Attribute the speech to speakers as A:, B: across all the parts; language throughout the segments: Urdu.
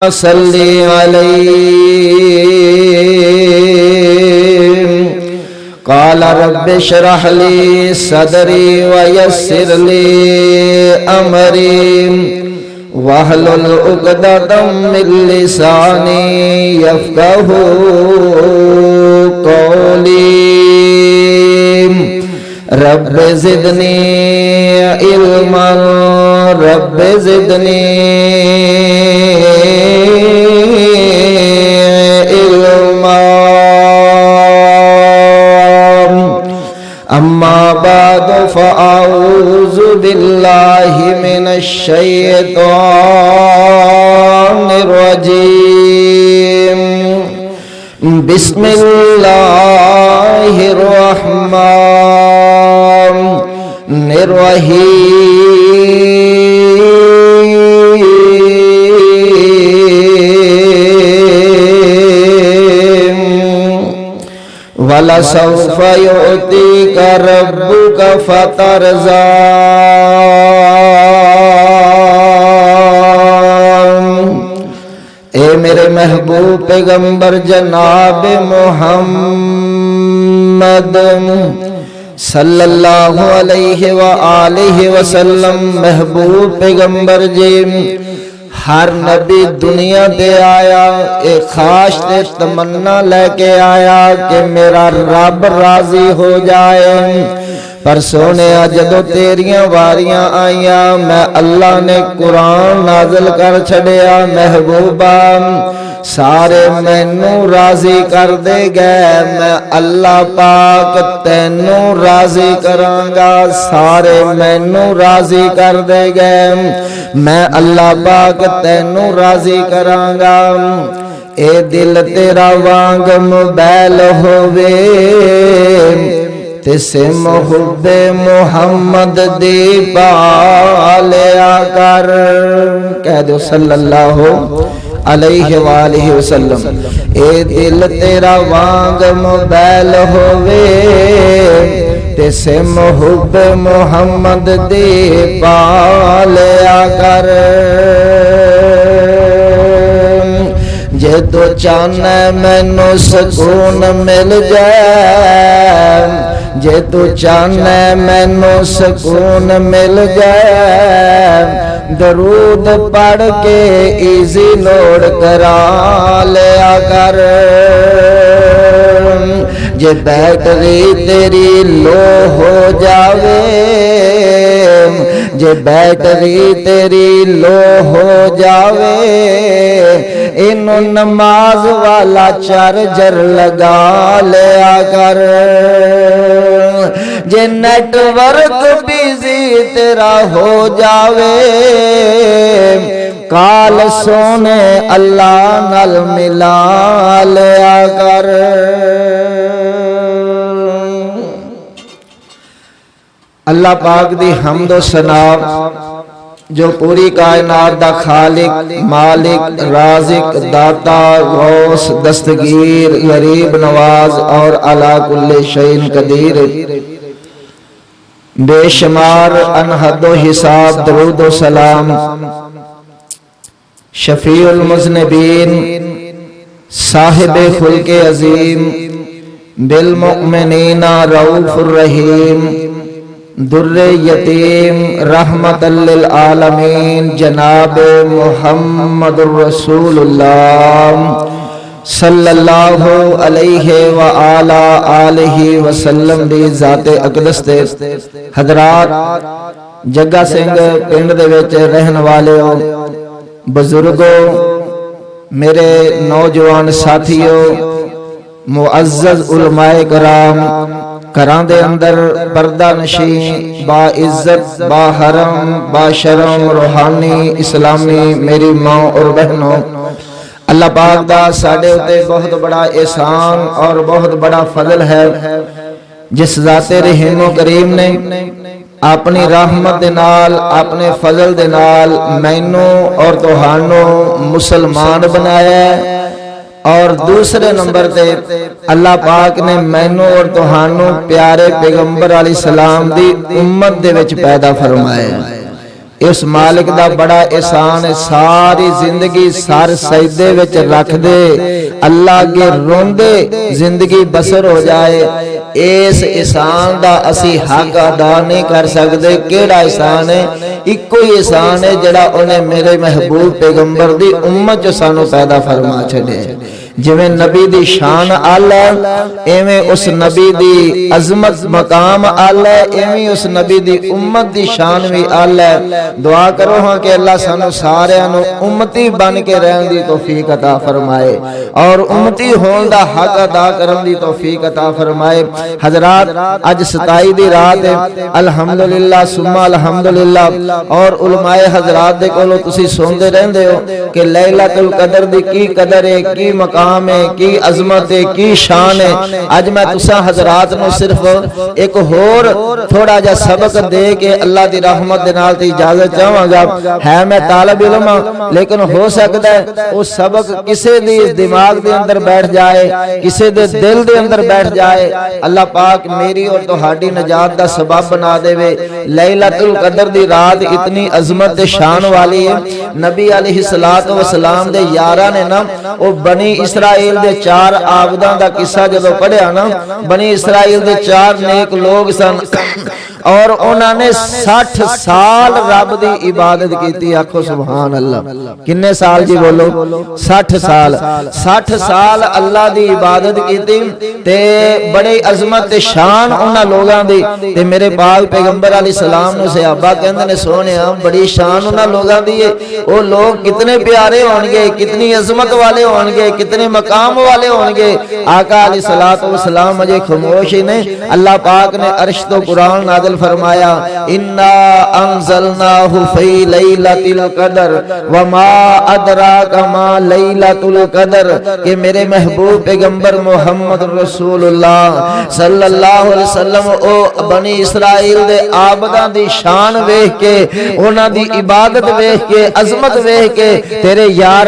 A: صلی علیہ قال رب اشرح لی صدری ویسر لی امری واحلل عقدۃ من لسانی یفقهوا قولی رب زدنی علما رب زدنی اما بعد فاعوذ باللہ من الشیطان الرجیم بسم اللہ الرحمن الرحیم وَلَسَوْفَ يُعْطِيكَ رَبُّكَ فَتَرْضَىٰ اے میرے محبوب پیغمبر جناب محمد صلی اللہ علیہ وآلہ وسلم محبوب پیغمبر جی ہر نبی دنیا دے آیا ایک خواہش تے تمنا لے کے آیا کہ میرا رب راضی ہو جائے پر سونیا جدو تیریاں واریاں آئیاں میں اللہ نے قرآن نازل کر چھڑیا محبوبہ سارے مینوں راضی کر دے گئے میں اللہ پاک تینوں راضی کرانگا سارے مینوں راضی کر دے گئے میں اللہ پاک تینوں راضی کرانگا اے دل تیرا وانگ موبائل ہووے تسے محب محمد دی پالیا کر کہہ دو صلی اللہ علیہ وآلہ وسلم اے دل تیرا وانگ موبائل ہووے تسے محب محمد دی پالیا کر جے تو چاہنا مینو سکون مل جائے جے تو چاہنا مینو سکون مل جائے درود پڑھ کے ایزی لوڈ کرا لیا کر جے بیٹری تیری لو ہو جاوے جے بیٹری تیری لو ہو جاوے انو نماز والا چارجر لگا لیا کر جے نیٹ ورک بیزی تیرا ہو جاوے کال سونے اللہ نال ملا لیا کر اللہ پاک دی حمد و ثنا جو پوری کائنات دا خالق مالک رازق داتا غوث دستگیر غریب نواز اور علی کل شیء قدیر بے شمار انحد و حساب درود و سلام شفیع المذنبین صاحب خلق عظیم بالمؤمنین رؤوف الرحیم در یتیم رحمت للعالمین جناب محمد الرسول اللہ صلی اللہ علیہ وآلہ آلہ وسلم دی ذات اقدس تے حضرات جگہ سنگھ پنڈ دے وچ رہن والے بزرگوں میرے نوجوان ساتھیوں معزز علماء کرام کراں دے اندر پردہ نشین با عزت با حرم با شرم روحانی اسلامی میری ماں اور بہنوں اللہ پاک دا ساڑے ہوتے بہت بڑا احسان اور بہت بڑا فضل ہے جس ذات رحیم و کریم نے اپنی رحمت دے نال اپنے فضل دے نال مینوں اور تہانوں مسلمان بنایا ہے اور دوسرے نمبر تے اللہ پاک نے مینوں اور تہانوں پیارے پیغمبر علیہ السلام دی امت دے وچ پیدا فرمایا اس مالک دا بڑا احسان ہے، ساری زندگی سر سجدے وچ رکھ دے اللہ کے روندے زندگی بسر ہو جائے، اس احسان دا اسی حق ادا نہیں کر سکتے۔ کیڑا احسان ہے؟ ایک ہی احسان ہے جڑا انہیں میرے محبوب پیغمبر دی امت جو سانو پیدا فرما چھڑے۔ جویں نبی دی شان آلہ ایویں اس نبی دی عظمت مقام آلہ، ایویں اس نبی دی امت دی شان بھی آلہ۔ دعا کرو ہاں کہ اللہ سانو سارے انو امتی بن کے رہن دی توفیق عطا فرمائے اور امتی ہون دا حق ادا کرن دی توفیق عطا فرمائے۔ حضرات اج 27 دی رات ہے، الحمدللہ ثم الحمدللہ، اور علماء حضرات دے کولوں تسی سوندے رہندے ہو کہ لیلۃ القدر دی کی قدر ہے، کی مقام ہے، کی عظمت ہے، کی شان ہے۔ اج میں تساں حضرات نو صرف ایک ہور تھوڑا جا سبق دے کے اللہ دی رحمت دے نال تے اجازت چاہواں گا۔ ہے میں طالب علم لیکن ہو سکتا ہے وہ سبق کسے دی دماغ دے اندر بیٹھ جائے، کسے دے دل دے اندر بیٹھ جائے۔ اللہ پاک میری اور تہاڈی نجات دا سبب بنا دے وے۔ لیلۃ القدر دی رات اتنی عظمت دے شان والی ہے۔ نبی علیہ الصلوۃ والسلام دے یاراں نے نا او بنی اسرائیل دے 4 عابداں دا قصہ جدوں پڑھیا نا، بنی اسرائیل دے 4 نیک لوگ سن اور انہوں نے 60 سال رب دی عبادت کیتی۔ آکھو سبحان اللہ۔ کنے سال جی بولو؟ 60 سال۔ 60 سال اللہ دی عبادت کیتی تے بڑے عظمت تے شان انہاں لوگاں دی تے میرے پاک پیغمبر علیہ السلام نو صحابہ کہندے نے سونیا بڑی شان انہاں لوگاں دی ہے، او لوگ کتنے پیارے ہون گے، کتنی عظمت والے ہون گے، کتنے مقام والے ہون گے۔ آقا علیہ الصلوۃ والسلام مجھے خاموش ہی نہیں، اللہ پاک نے عرش تو قرآن نازل فرمایا انا انزلناہ فی لیلۃ القدر وما ادراک ما لیلۃ القدر، کہ میرے محبوب پیغمبر محمد رسول اللہ صلی اللہ علیہ وسلم او بنی اسرائیل دے عابداں دی شان ویکھ کے، انہاں دی عبادت ویکھ کے، عظمت ویکھ کے تیرے یار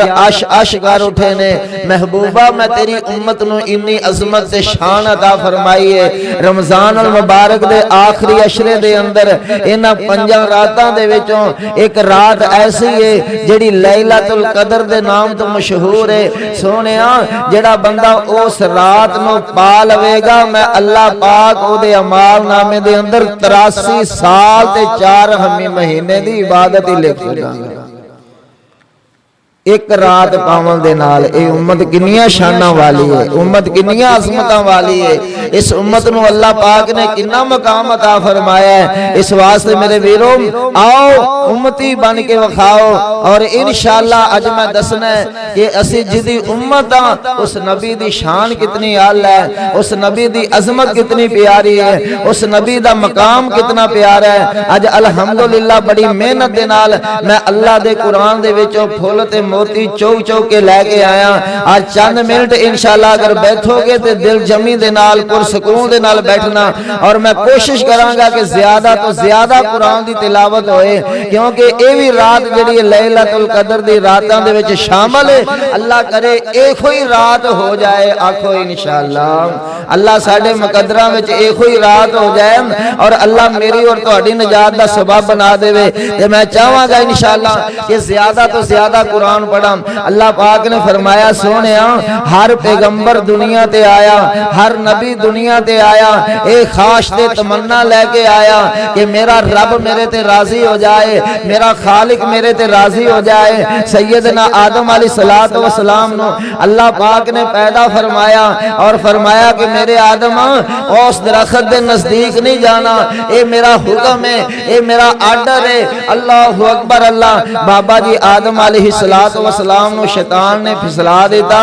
A: عش کر اٹھے نے۔ محبوبہ میں تیری امت نو انی عظمت تے شان عطا فرمائی ہے۔ رمضان المبارک دے آخری عشرے دے اندر انہاں 5 راتاں دے وچوں ایک رات ایسی ہے جڑی لیلۃ القدر دے نام تو مشہور ہے۔ سونیا جڑا بندہ اس رات نو پا لوے گا، میں اللہ پاک او دے اعمال نامے دے اندر 83 سال تے 4 مہینے دی عبادت ہی لکھ گا۔ ایک رات پاون دے نال اے امت کنیاں شاناں والی ہے، امت کنیاں عظمتاں والی ہے۔ اس امت نو اللہ پاک نے کتنا مقام عطا فرمایا ہے۔ اس واسطے میرے ویرو آؤ امتی بن کے وکھاؤ، اور انشاءاللہ اج میں دسنا ہے کہ اسی جدی امت ہاں اس نبی دی شان کتنی اعلی ہے، اس نبی دی عظمت کتنی پیاری ہے، اس نبی دا مقام کتنا پیارا ہے۔ اج الحمدللہ بڑی محنت دے نال میں اللہ دے قرآن دے وچوں پھول تے موتی چوک کے لے کے آیا۔ آج چند منٹ انشاءاللہ اگر بیٹھو گے تے دل جمی دے نال پرسکون دے نال بیٹھنا، اور میں کوشش کراں گا کہ زیادہ تو زیادہ قرآن دی تلاوت ہوئے، کیونکہ اے بھی رات جڑی لیلۃ القدر دی راتاں دے وچ شامل ہے۔ اللہ کرے ایک ہوئی رات ہو جائے، آکھو انشاءاللہ اللہ ساڈے مقدراں وچ ایک ہوئی رات ہو جائے، اور اللہ میری اور تہاڈی نجات دا سبب بنا دے۔ تے میں چاہواں گا انشاءاللہ کہ زیادہ تو زیادہ قرآن پڑھاں۔ اللہ پاک نے فرمایا سونیا ہر پیغمبر دنیا تے آیا، ہر نبی دنیا تے آیا، ایک خواہش تے تمنا لے کے آیا کہ میرا رب میرے تے راضی ہو جائے، میرا خالق میرے تے راضی ہو جائے۔ سیدنا آدم علیہ الصلوۃ والسلام نو اللہ پاک نے پیدا فرمایا اور فرمایا کہ میرے آدم اس درخت دے نزدیک نہیں جانا، اے میرا حکم ہے، اے میرا آرڈر ہے۔ اللہ اکبر اللہ۔ بابا جی آدم علیہ الصلوۃ والسلام نو شیطان نے پھسلا دیتا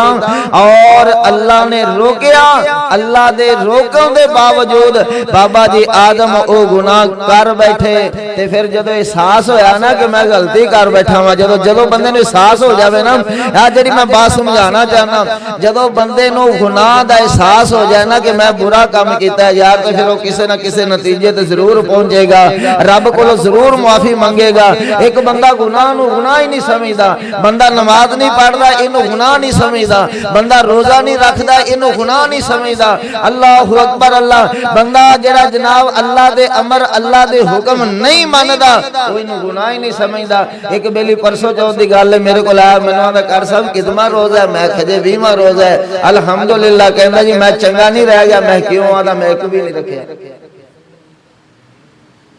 A: اور اللہ نے روکیا۔ اللہ دے روکوں دے باوجود بابا جی آدم او گناہ کر بیٹھے، تے پھر جدو احساس ہویا نا کہ میں غلطی کر بیٹھا ہوں، جدو بندے نو احساس ہو جاوے نا، جڑی میں بات سمجھانا چاہنا، جدو بندے نو گناہ دا احساس ہو جائے نا کہ میں برا کام کیتا ہے یار، تو پھر وہ کسی نہ کسی نتیجے تے ضرور پہنچے گا، رب کو ضرور معافی منگے گا۔ ایک بندہ گناہ نو گناہ ہی نہیں سمجھدا، بندہ بندہ نماز نہیں پڑھدا اینو گناہ نہیں سمجھدا، بندہ روزہ نہیں رکھدا اینو گناہ نہیں سمجھدا۔ اللہ اکبر اللہ، بندہ جڑا جناب اللہ دے امر اللہ دے حکم نہیں مندا او اینو گناہ ہی نہیں سمجھدا۔ ایک بیلی پرسوں چوتھ دی گل ہے، میرے کول آیا، مینوں آندا کر صاحب کتنا روزہ ہے؟ میں کھجے 20واں روزہ ہے۔ الحمدللہ کہندا جی میں چنگا نہیں رہ گیا۔ میں کیوں؟ آندا میں ایک بھی نہیں رکھیا،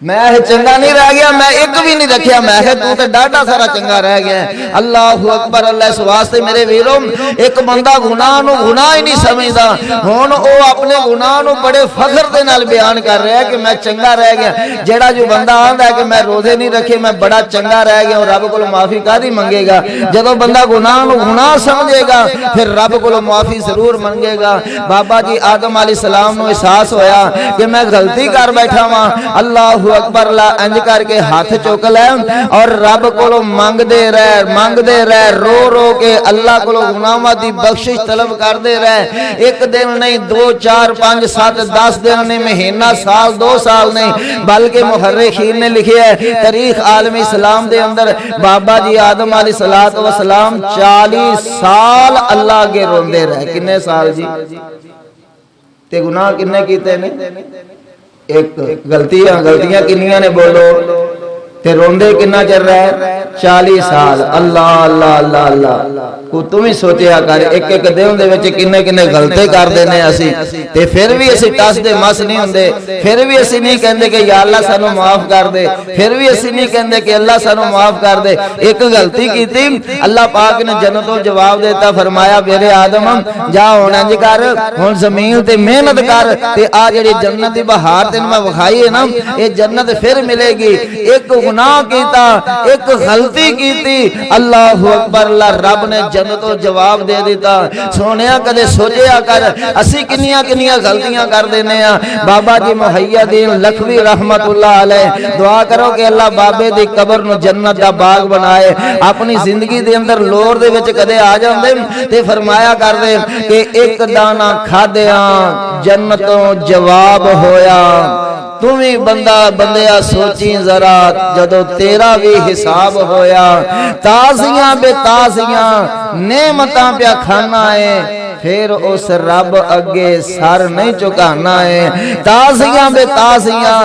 A: میں چنگا نہیں رہ گیا، میں ایک بھی نہیں رکھیا۔ میں تو تے ڈاڈا سارا چنگا رہ گیا ہے۔ اللہ اکبر اللہ، اس واسطے میرے ویروں ایک بندہ گناہ نو گناہ ہی نہیں سمجھدا، ہن او اپنے گناہ نو بڑے فخر دے نال بیان کر رہا ہے کہ میں چنگا رہ گیا۔ جیڑا جو بندہ آندا ہے کہ میں روزے نہیں رکھے میں بڑا چنگا رہ گیا، اور رب کول معافی کادی منگے گا؟ جدوں بندہ گناہ نو گناہ سمجھے گا پھر رب کول معافی ضرور منگے گا۔ بابا جی آدم علیہ السلام نو احساس ہویا کہ میں غلطی کر بیٹھا ہاں، اللہ اکبر اللہ انج کر کے ہاتھ چوک لے اور رب کولو منگ دے رہ رو رو کے اللہ کولو گناہاں دی بخشش طلب کر دے رہ۔ ایک دن نہیں، 2 4 5 7 10 دن نہیں، مہینہ سال 2 سال نہیں، بلکہ محرخین نے لکھے ہے تاریخ عالم اسلام دے اندر بابا جی آدم علیہ السلام 40 سال اللہ کے روندے رہے۔ کنے سال جی؟ تے گناہ کنے کیتے نے؟ ایک غلطیاں کنیاں نے بولو تے روندے کنا چل رہا ہے؟ 40 سال۔ اللہ اللہ اللہ اللہ، کو تم ہی سوچیا کر ایک ایک دن دے وچ کنے کنے غلطے کر دینے اسی، تے پھر بھی اسی ٹس دے مس نہیں ہوندے، پھر بھی اسی نہیں کہندے کہ یا اللہ سانو معاف کر دے، پھر بھی اسی نہیں کہندے کہ اللہ سانو معاف کر دے۔ ایک غلطی کیتی، اللہ پاک نے جنتوں جواب دیتا، فرمایا میرے آدم جا ہن انج کر، ہن زمین تے محنت کر تے آ جڑی جنت دی بہار تینوں میں وکھائی ہے نا، اے جنت پھر ملے گی۔ ایک گناہ کیتا، ایک غلطی کیتی، اللہ اکبر اللہ، رب نے جنتوں جواب دے دیتا۔ سونیا کدے سوچیا کر اسی کنیاں کنیاں غلطیاں کر دینے ہاں۔ بابا جی محی الدین لکھوی رحمت اللہ علیہ دعا کرو کہ اللہ بابے دی قبر نو جنت دا باغ بنائے۔ اپنی زندگی دے اندر لور دے وچ کدے آ جاندے تے فرمایا کر دے کہ ایک دانہ کھادیاں جنتوں جواب ہویا۔ تمہیں بندیا سوچیں ذرا جدو تیرا بھی حساب ہویا، تازیاں بے تازیاں نعمتاں پیا کھانا ہے، پھر اس رب اگے سر نہیں چکانا ہے۔ تازیاں بے تازیاں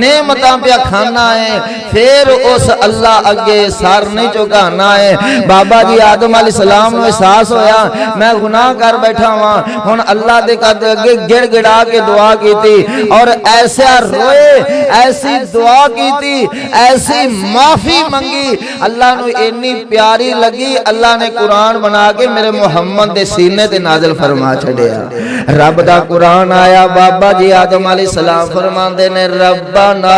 A: نعمتاں پیا کھانا ہے، پھر اس اللہ اگے سر نہیں چکانا ہے۔ بابا جی آدم علیہ السلام نو احساس ہویا میں گناہ کر بیٹھا ہاں، ہن اللہ دے قدر اگے گڑ گڑا کے دعا کیتی اور ایسا روئے، ایسی دعا کیتی، ایسی معافی منگی، اللہ نو اتنی پیاری لگی، اللہ نے قرآن بنا کے میرے محمد دے سینے تے نازل فرما چھڑیا۔ رب دا قرآن آیا، بابا جی آدم علیہ السلام فرماندے نے ربنا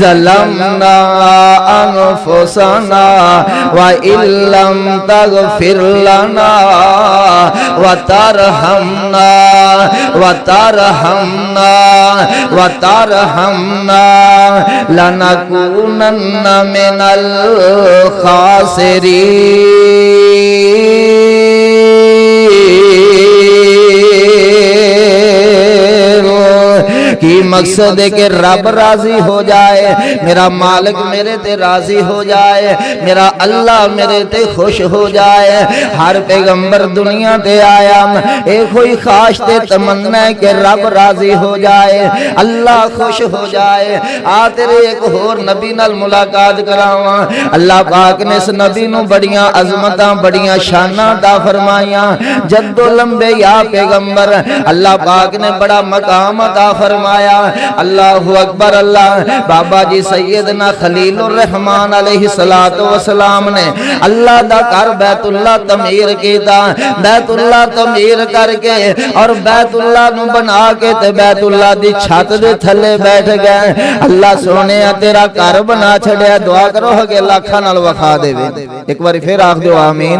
A: ظلمنا انفسنا وَإِن لَّمْ تَغْفِرْ لَنَا وَتَرْحَمْنَا لَنَكُونَنَّ مِنَ الْخَاسِرِينَ۔ کی مقصد ہے کہ رب راضی ہو جائے، میرا مالک میرے تے راضی ہو جائے، میرا اللہ میرے تے خوش ہو جائے۔ ہر پیغمبر دنیا تے آیا ایک کوئی خواہش تے تمنا ہے کہ رب راضی ہو جائے، اللہ خوش ہو جائے۔ آ تیرے ایک اور نبی نال ملاقات کراواں۔ اللہ پاک نے اس نبی نو بڑیاں عظمتاں بڑیاں شاناں عطا فرمائیاں، جد و لمبے یا پیغمبر اللہ پاک نے بڑا مقام عطا فرمایا۔ اللہ اکبر اللہ، بابا جی سیدنا خلیل الرحمن علیہ السلام نے اللہ دا گھر بیت اللہ تعمیر کیتا، بیت اللہ تعمیر کر کے اور بیت اللہ نو بنا کے تے بیت اللہ دی چھت دے تھلے بیٹھ گئے۔ اللہ سونے تیرا گھر بنا چھڑیا، دعا کرو کہ اللہ کھا نال وکھا دے۔ ایک بار پھر آکھ دو آمین۔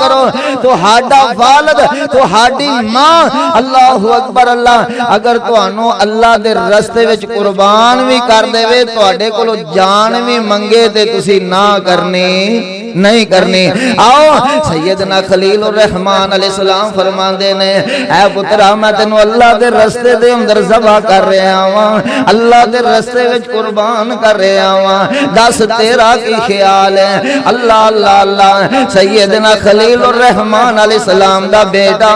A: کرو تہاڈا والد تہاڈی ماں اللہ اکبر اللہ اگر تانوں اللہ دے رستے وچ قربان بھی کر دے تہاڈے کولوں جان بھی منگے تے تسی نہ کرنی نہیں کرنی. آؤ سیدنا خلیل الرحمن علیہ السلام فرماندے نے اے پترا میں تینوں اللہ دے رستے دے اندر ذبح کر رہا ہاں اللہ دے رستے وچ قربان کر رہا ہاں دس تیرا کی خیال ہے. اللہ اللہ اللہ سیدنا خلیل الرحمن علیہ السلام دا بیٹا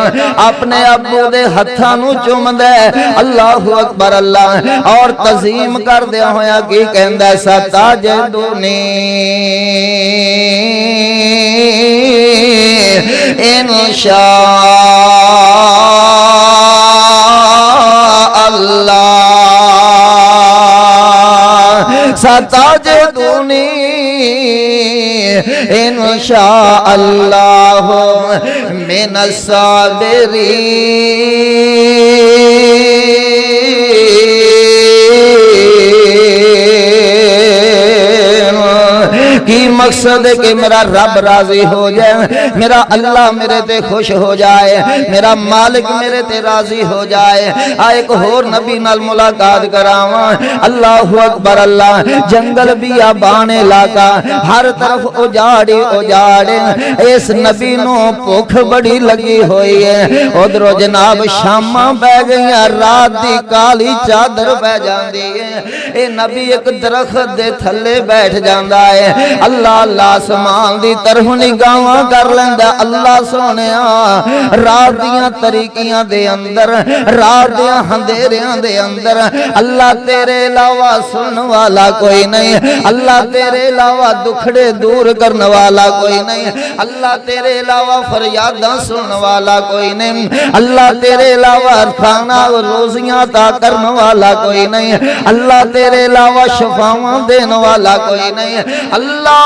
A: اپنے ابو دے ہتھاں نوں چومدا ہے اللہ اکبر اللہ اور تعظیم کر دیا ہویا کی کہندا ہے ستاجدونی انشاء اللہ ستاجدونی انشاء اللہ من الصابرین. کی مقصد ہے کہ میرا رب راضی ہو جائے میرا اللہ میرے تے خوش ہو جائے میرا مالک میرے تے راضی ہو جائے. ایک اور نبی نال ملاقات کراواں اللہ اکبر اللہ جنگل بیابان علاقہ ہر طرف اجاڑی اجاڑ اس نبی نو بھوک بڑی لگی ہوئی ہے ادھر جناب شاماں بہ گئیاں رات دی کالی چادر پہ جاندی ہے اے نبی ایک درخت دے تھلے بیٹھ جاندا ہے اللہ اللہ آسمان دی طرف نگاہاں کر لیندا اللہ سونیا رات دیاں طریقیاں دے اندر رات دیاں اندھیریاں دے اندر اللہ تیرے علاوہ سنن والا کوئی نہیں اللہ تیرے علاوہ دکھڑے دور کرنے والا کوئی نہیں اللہ تیرے علاوہ فریاداں سنن والا کوئی نہیں اللہ تیرے علاوہ کھانا اور روزیاں عطا کرنے والا کوئی نہیں اللہ تیرے علاوہ شفاواں دینے والا کوئی نہیں اللہ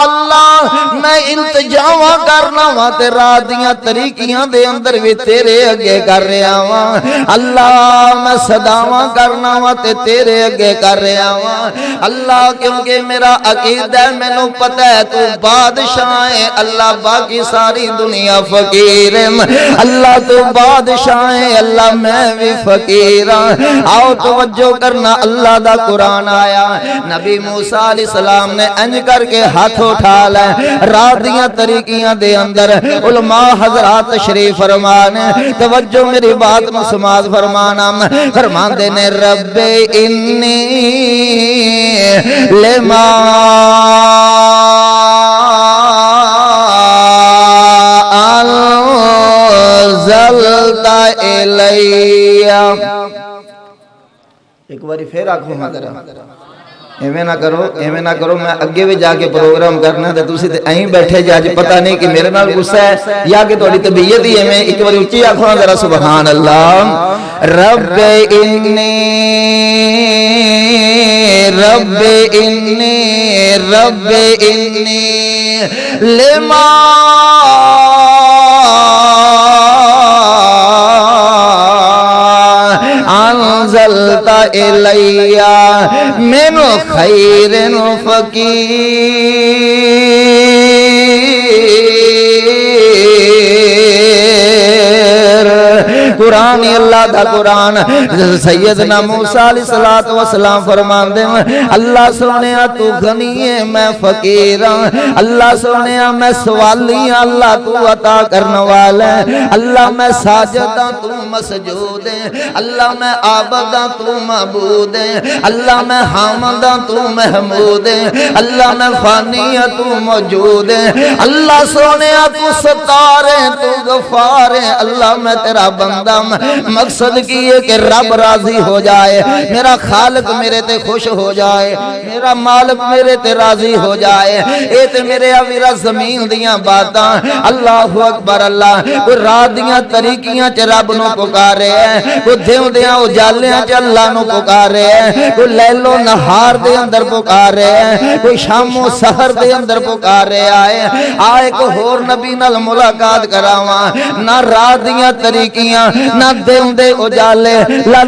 A: اللہ میں التجاواں کرنا وا تے رات دیاں طریقیاں دے اندر بھی تیرے اگے کر رہا وا اللہ میں صداواں کرنا وا تے تیرے اگے کر رہا وا اللہ کیونکہ میرا عقیدہ ہے مینوں پتہ ہے تو بادشاہ ہے اللہ باقی ساری دنیا فقیر ہے اللہ تو بادشاہ ہے اللہ میں بھی فقیر ہاں. آؤ توجہ کرنا اللہ دا قرآن آیا نبی موسیٰ علیہ السلام نے انج کر کے ہاتھ اٹھا لے رات دیاں طریقیاں دے اندر علماء حضرات تشریف فرمانے توجہ میری بات نو سماعت فرمانا فرمان دے نے رب انی لما انزلت الیہ. ایک باری پھر آنکھوں میں ذرا ایویں نہ کرو میں اگے بھی جا کے پروگرام کرنا تے تسی تے ایਂ بیٹھے جے اج پتہ نہیں کہ میرے نال غصہ ہے یا کہ تہاڈی طبیعت ہی ایویں. ایک بار اونچی آکھو ذرا سبحان اللہ. رب انی لما انزلت الیہ من خیر فقیر. قرآن اللہ دا قرآن سیدنا موسیٰ علیہ السلام فرمان دے اللہ سونیا تو غنی ہے میں فقیر ہوں اللہ سونیا میں سوالی ہوں اللہ تو عطا کرنے والا ہے اللہ میں ساجد ہوں تو مسجود ہے اللہ میں عابد ہوں تو معبود ہے اللہ میں حامد ہوں تو محمود ہے اللہ میں فانی ہوں تو موجود ہے اللہ سونیا تو ستار ہے تو غفار ہے اللہ میں تیرا بندہ. مقصد کی ہے کہ رب راضی ہو جائے میرا خالق میرے تے خوش ہو جائے میرا مالک میرے تے راضی ہو جائے. اے تے میرے اویرا زمین دیاں باتاں اللہ اکبر اللہ. کوئی رات دیاں طریقیاں چ رب نو پکارے ہے کوئی دیو دیاں اجالیاں چ اللہ نو پکارے ہے کوئی لیل و نہار دے اندر پکارے ہے کوئی شام و سحر دے اندر پکارے آئے کو ہور نبی نال ملاقات کراواں نہ رات دیاں طریقیاں نہ دیندے اجالے، نہ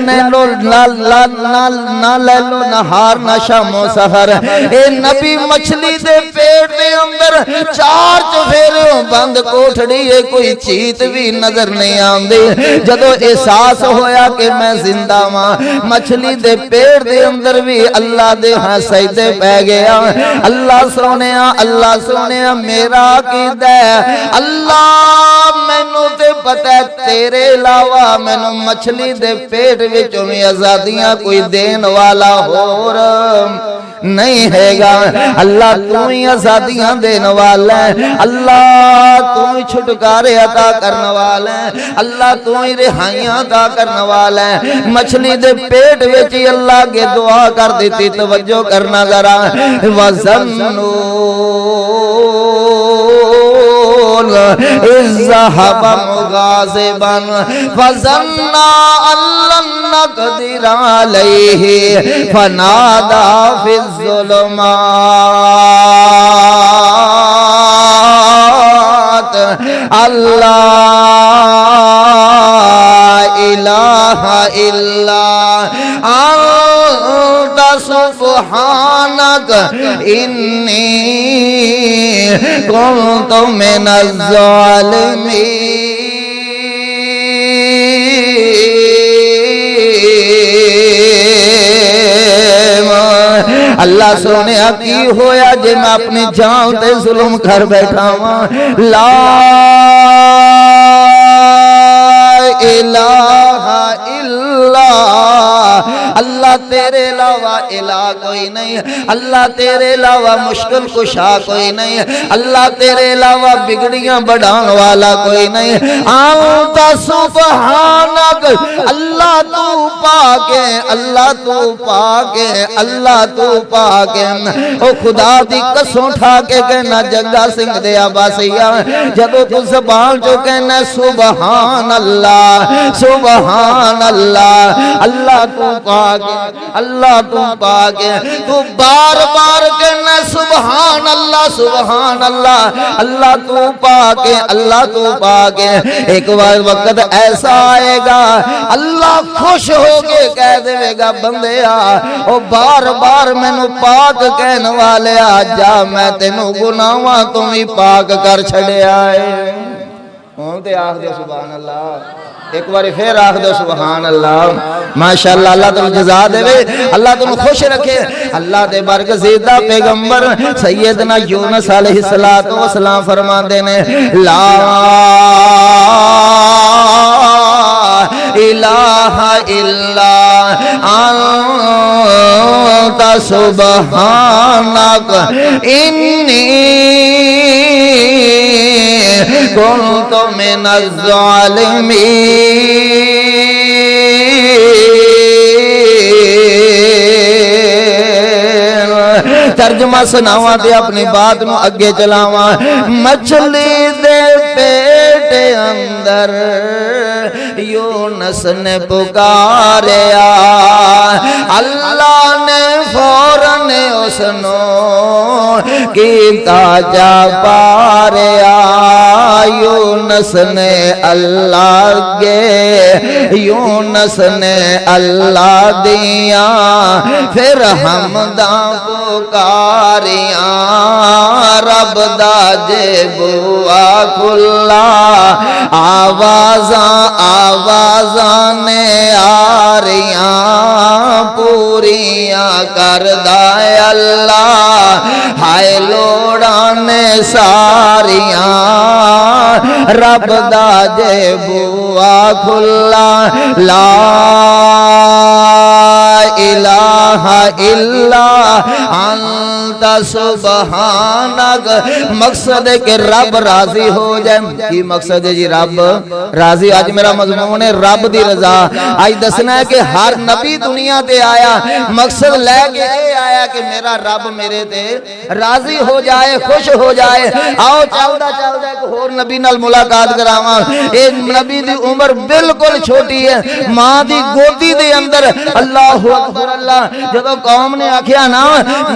A: لے لو نہار نہ شام و سحر۔ اے نبی مچھلی دے پیٹ دے اندر چار چفیرے بند کوٹھڑی ہے، کوئی چیت بھی نظر نہیں آندی۔ جدو احساس ہویا کہ میں زندہ ماں، مچھلی دے پیٹ دے اندر بھی اللہ دے ہاں سجدے پہ گیا۔ اللہ سونیا میرا عقیدہ ہے، اللہ مینوں تے پتہ ہے تیرے علاوہ مینوں مچھلی دے پیٹ وچوں بھی آزادیاں کوئی دین والا ہور نہیں ہے گا۔ اللہ تو ہی آزادیاں دین والا ہے، اللہ تو ہی چھٹکارے عطا کرنے والا ہے، اللہ تو ہی رہائیاں عطا کرنے والا ہے۔ مچھلی دے پیٹ وچ ہی اللہ کے دعا کر دیتی، توجہ کرنا ذرا۔ وَظَنُّونَ إِذْ ذَهَبَ مُغَاضِبًا فَظَنَّ أَن لَّن نَّقْدِرَ عَلَيْهِ فَنَادَىٰ فِي الظُّلُمَاتِ أَن لَّا إِلَٰهَ إِلَّا أَنتَ سُبْحَانَكَ إِنِّي كُنتُ مِنَ الظَّالِمِينَ۔ اللہ سونے کی ہویا جے میں اپنی جان تے ظلم کر بیٹھا ہوں، لا الہ الا اللہ تیرے علاوہ الہ کوئی نہیں، اللہ تیرے علاوہ مشکل کشا کوئی نہیں، اللہ تیرے علاوہ بگڑیاں بڑھان والا کوئی نہیں۔ انت سبحانک اللہ تو پاک ہے، اللہ تو پاک ہے، اللہ تو پاک ہے۔ او خدا دی قسم اٹھا کے کہنا جگا سنگھ دے عباسیہ، جدو تو زبان جو کہنا سبحان اللہ سبحان اللہ، اللہ تو پاک ہے، اللہ تو پاک ہے۔ تو بار بار کہنا سبحان اللہ سبحان اللہ، اللہ تو پاک ہے، اللہ تو پاک ہے۔ ایک بار وقت ایسا آئے گا اللہ خوش ہو کے کہہ دے گا بندیا او بار بار مینوں پاک کہنے والے آ جا، میں تینوں گناہاں تو ہی پاک کر چھڑیا ہے۔ ہوں تے آخ دے سبحان اللہ، ایک باری پھر آخ دو سبحان اللہ۔ ماشاءاللہ اللہ تم جزا دے، اللہ تم خوش رکھے۔ اللہ دے برگزیدہ پیغمبر سیدنا یونس علیہ السلام فرما دینے لا الہ الا انت سبحانک انی كنت من الظالمين۔ ترجمہ سناواں تے اپنی بات نو اگے چلاواں۔ مچھلی دے پیٹ اندر یونس نے پکاریا، اللہ نے فوراً اس نو کیتا جا پاریا۔ یونس نے اللہ گے، یونس نے اللہ دیا، پھر حمداں پکاریاں، رب دا جے بوا کھلا، آوازاں نے آریاں پوریاں کردہ اللہ، ہائے لوڑاں نے ساریاں، رب دا جے بوا کھلا، لا الہ الا انت سبحانک۔ مقصد ہے کہ رب راضی ہو جائے۔ کی مقصد ہے جی؟ رب راضی۔ آج میرا مضمون ہے رب دی رضا۔ آج دسنا ہے کہ ہر نبی دنیا تے آیا مقصد لے کے آیا کہ میرا رب میرے تے راضی ہو جائے، خوش ہو جائے۔ آؤ چلدا چلدا ایک ہور نبی نال ملاقات کراواں۔ اے نبی دی عمر بالکل چھوٹی ہے، ماں دی گودی دے اندر۔ اللہ اکبر اللہ۔ جدو قوم نے آکھیا نا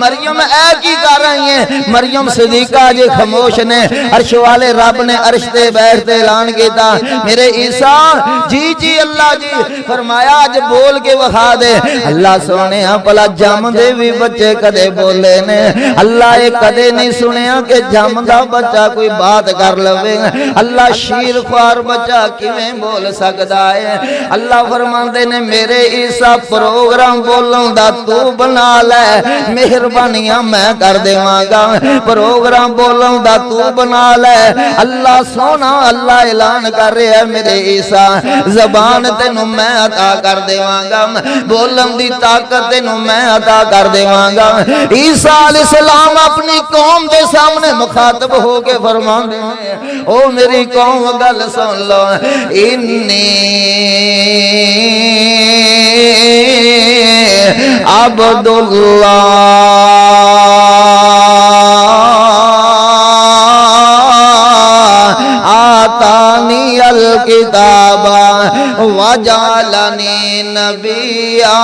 A: مریم کی کر رہی ہیں؟ مریم صدیقہ جی خاموش نے، عرش والے رب نے عرش تے بیٹھتے اعلان کیتا میرے عیسیٰ جی جی اللہ جی فرمایا اج بول کے وکھا دے۔ اللہ سونے پلا جم دے بھی بچے کدے بولے نے؟ اللہ یہ کدے نہیں سنیا کہ جم دا بچہ کوئی بات کر لوے۔ اللہ شیر خوار بچہ کیویں بول سکدا ہے؟ اللہ فرماندے نے میرے عیسیٰ پروگرام بولن دا تو بنا لے، مہربانیاں میں کر دیواں گا، پروگرام بولن دا تو بنا لے۔ اللہ سونا اللہ اعلان کر رہے ہیں میرے عیسیٰ زبان تینوں میں عطا کر دیواں گا، بولن دی طاقت تینوں میں عطا کر دیواں گا۔ عیسیٰ علیہ السلام اپنی قوم دے سامنے مخاطب ہو کے فرماندے ہیں او میری قوم گل سن لو، انی عبداللہ آتانی الکتاب وجعلنی نبیا۔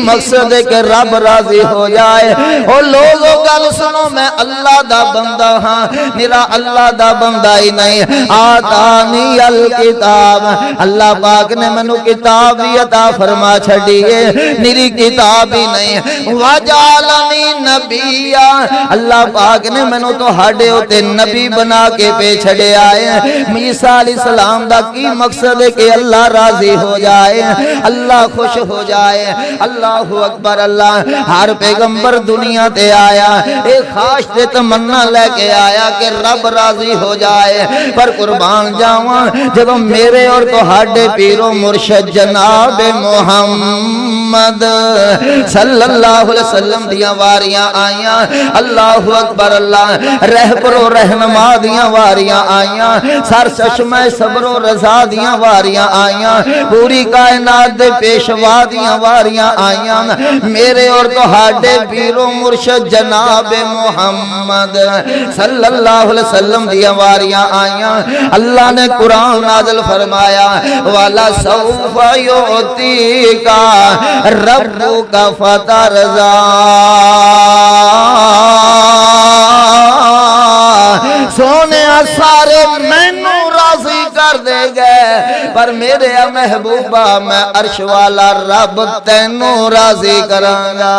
A: مقصد ہے کہ رب راضی ہو جائے۔ او لوگو گل سنو میں اللہ دا بندہ ہاں، میرا اللہ دا بندہ ہی نہیں۔ آتانی الکتاب، اللہ پاک نے منو کتاب بھی عطا فرما چھڑی ہے، میری کتاب ہی نہیں۔ وجعلنی نبیا، اللہ پاک نے منو تو ہاڈے ہوتے نبی بنا کے پہ چھڑے آئے۔ عیسیٰ علیہ السلام دا کی مقصد ہے کہ اللہ راضی ہو جائے، اللہ خوش ہو جائے۔ اللہ اکبر، اللہ ہر پیغمبر دنیا تے آیا ایک خاص تے تمنا لے کے آیا کہ رب راضی ہو جائے، پر قربان جاواں جدوں میرے اور تہاڈے پیرو مرشد جناب محمد صلی اللہ علیہ وسلم دیاں واریاں آئیاں، اللہ اکبر اللہ، رہبر و رہنما دیاں واریاں آئیاں، سر چشمہ صبر و رضا دیاں واریاں آئیاں، پوری کائنات دے پیشوا دیاں واریاں آئیاں، میرے اور تہاڈے پیرو مرشد جناب محمد صلی اللہ علیہ وسلم دیاں واریاں آئیاں۔ اللہ نے قرآن نازل فرمایا وَلَسَوْفَ يُعْطِيكَ رَبُّكَ فَتَرْضَىٰ، سونے سارے مینوں راضی کر دے گئے، پر میرے محبوبہ میں عرش والا رب تینوں راضی کراں گا۔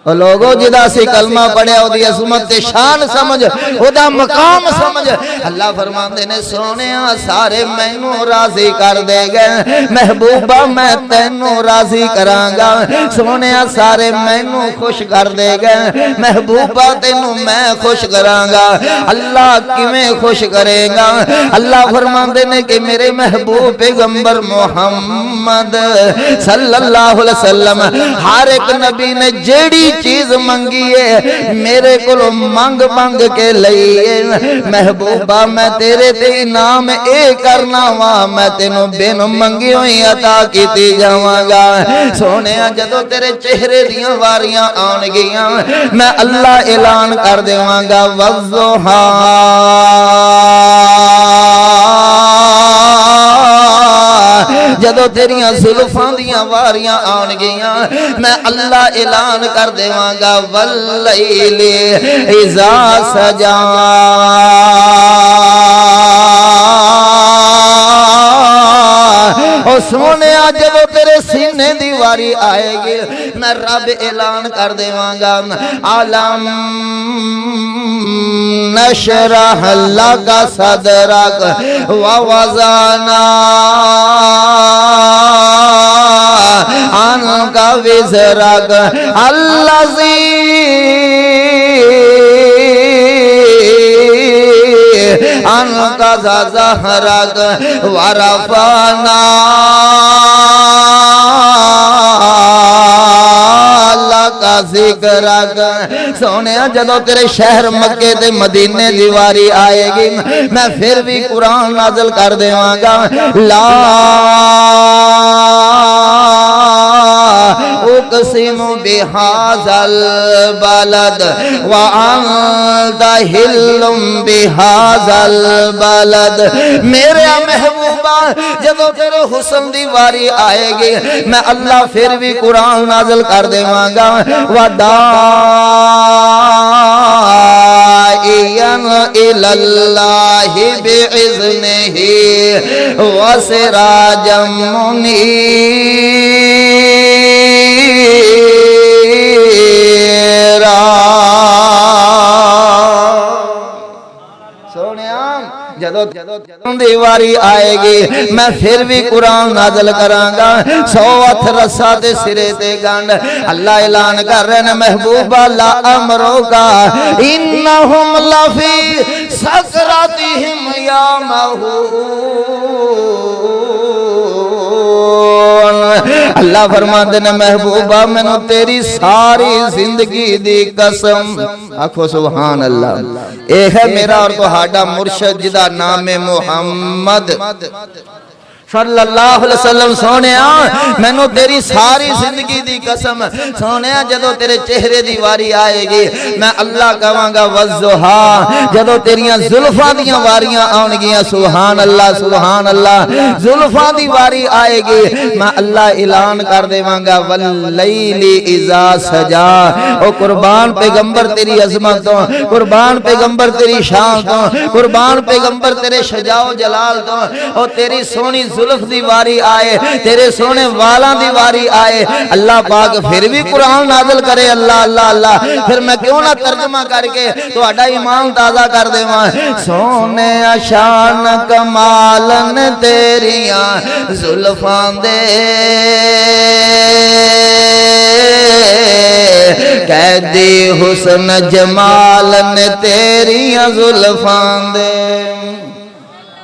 A: لوگو جدا سی کلمہ پڑھیا او دی عظمت تے شان سمجھ، او دا مقام سمجھ۔ اللہ فرماندے نے سونے سارے مینوں راضی کر دے گئے، محبوبہ میں تینوں راضی کراں گا۔ سونے سارے مینوں خوش کر دے گئے، محبوبہ تینوں میں خوش کراں گا۔ اللہ کیویں خوش کرے گا؟ اللہ فرماندے نے کہ میرے محبوب پیغمبر محمد صلی اللہ علیہ وسلم ہر ایک نبی نے جیڑی چیز منگی ہے میرے کو منگ منگ کے لئیے، محبوبہ میں تیرے تے انعام اے کرنا وا، میں تینوں بن منگی ہوئی عطا کیتی جاواں گا۔ سونے جدو تیرے چہرے دیاں واریاں آن گیاں میں اللہ اعلان کر دیواں گا والضحیٰ، جدو تیریاں زلفاں دیاں واریاں آن گیاں میں اللہ اعلان کر دیواں گا واللیل اذا سجا، او سونے جب تیرے سینے دی واری آئے گی میں رب اعلان کر دیواں گا عالم نشرح لک صدرک ووضعنا عنک وزرک الذی عنک ظہرک ورفعنا کا ذکرک۔ سونے جدو تیرے شہر مکے تے مدینے دیواری آئے گی میں پھر بھی قرآن نازل کر دیواں گا لا اقسم بهذا البلد وانت حل بهذا البلد میرے محبوبہ جدو تیرے حسن دی واری آئے گی میں اللہ پھر بھی قرآن نازل کر دیواں گا وداعیاً الی اللہ بعزنہ وسراجا منیرا جدو دیواری آئے گی میں پھر بھی قرآن نازل کراں گا 100 ہتھ رسا تے سرے تے گنڈ اللہ اعلان کر رہے ہیں محبوبہ لا امرو کا انہم لفی سکراتہم یامہون اللہ فرماتے ہیں محبوبہ میں نے تیری ساری زندگی دی قسم آکھو سبحان اللہ اے ہے میرا اور تہاڈا مرشد جدا نام محمد صلی اللہ علیہ وسلم سونیا میں نے تیری ساری زندگی دی قسم سونیا جدو تیرے چہرے دی واری آئے گی میں اللہ کہاں گا والضحا جدو تیریاں زلفاں دیاں واریاں آن گیاں سبحان اللہ زلفاں دی واری آئے گی میں اللہ اعلان کر دیواں گا واللیل اذا سجا او قربان پیغمبر تیری عظمتوں قربان پیغمبر تیری شان تو قربان پیغمبر تیرے شجاع و جلال تو او تیری سونی زلف دی واری آئے تیرے سونے والاں دی واری آئے اللہ پاک پھر بھی قرآن نازل کرے اللہ اللہ اللہ پھر میں کیوں نہ ترجمہ کر کے تو اڈا ایمان تازہ کر دے ماں سونے شان کمالن تیریاں زلفاں دے قیدی حسن جمالن تیریاں زلفاں دے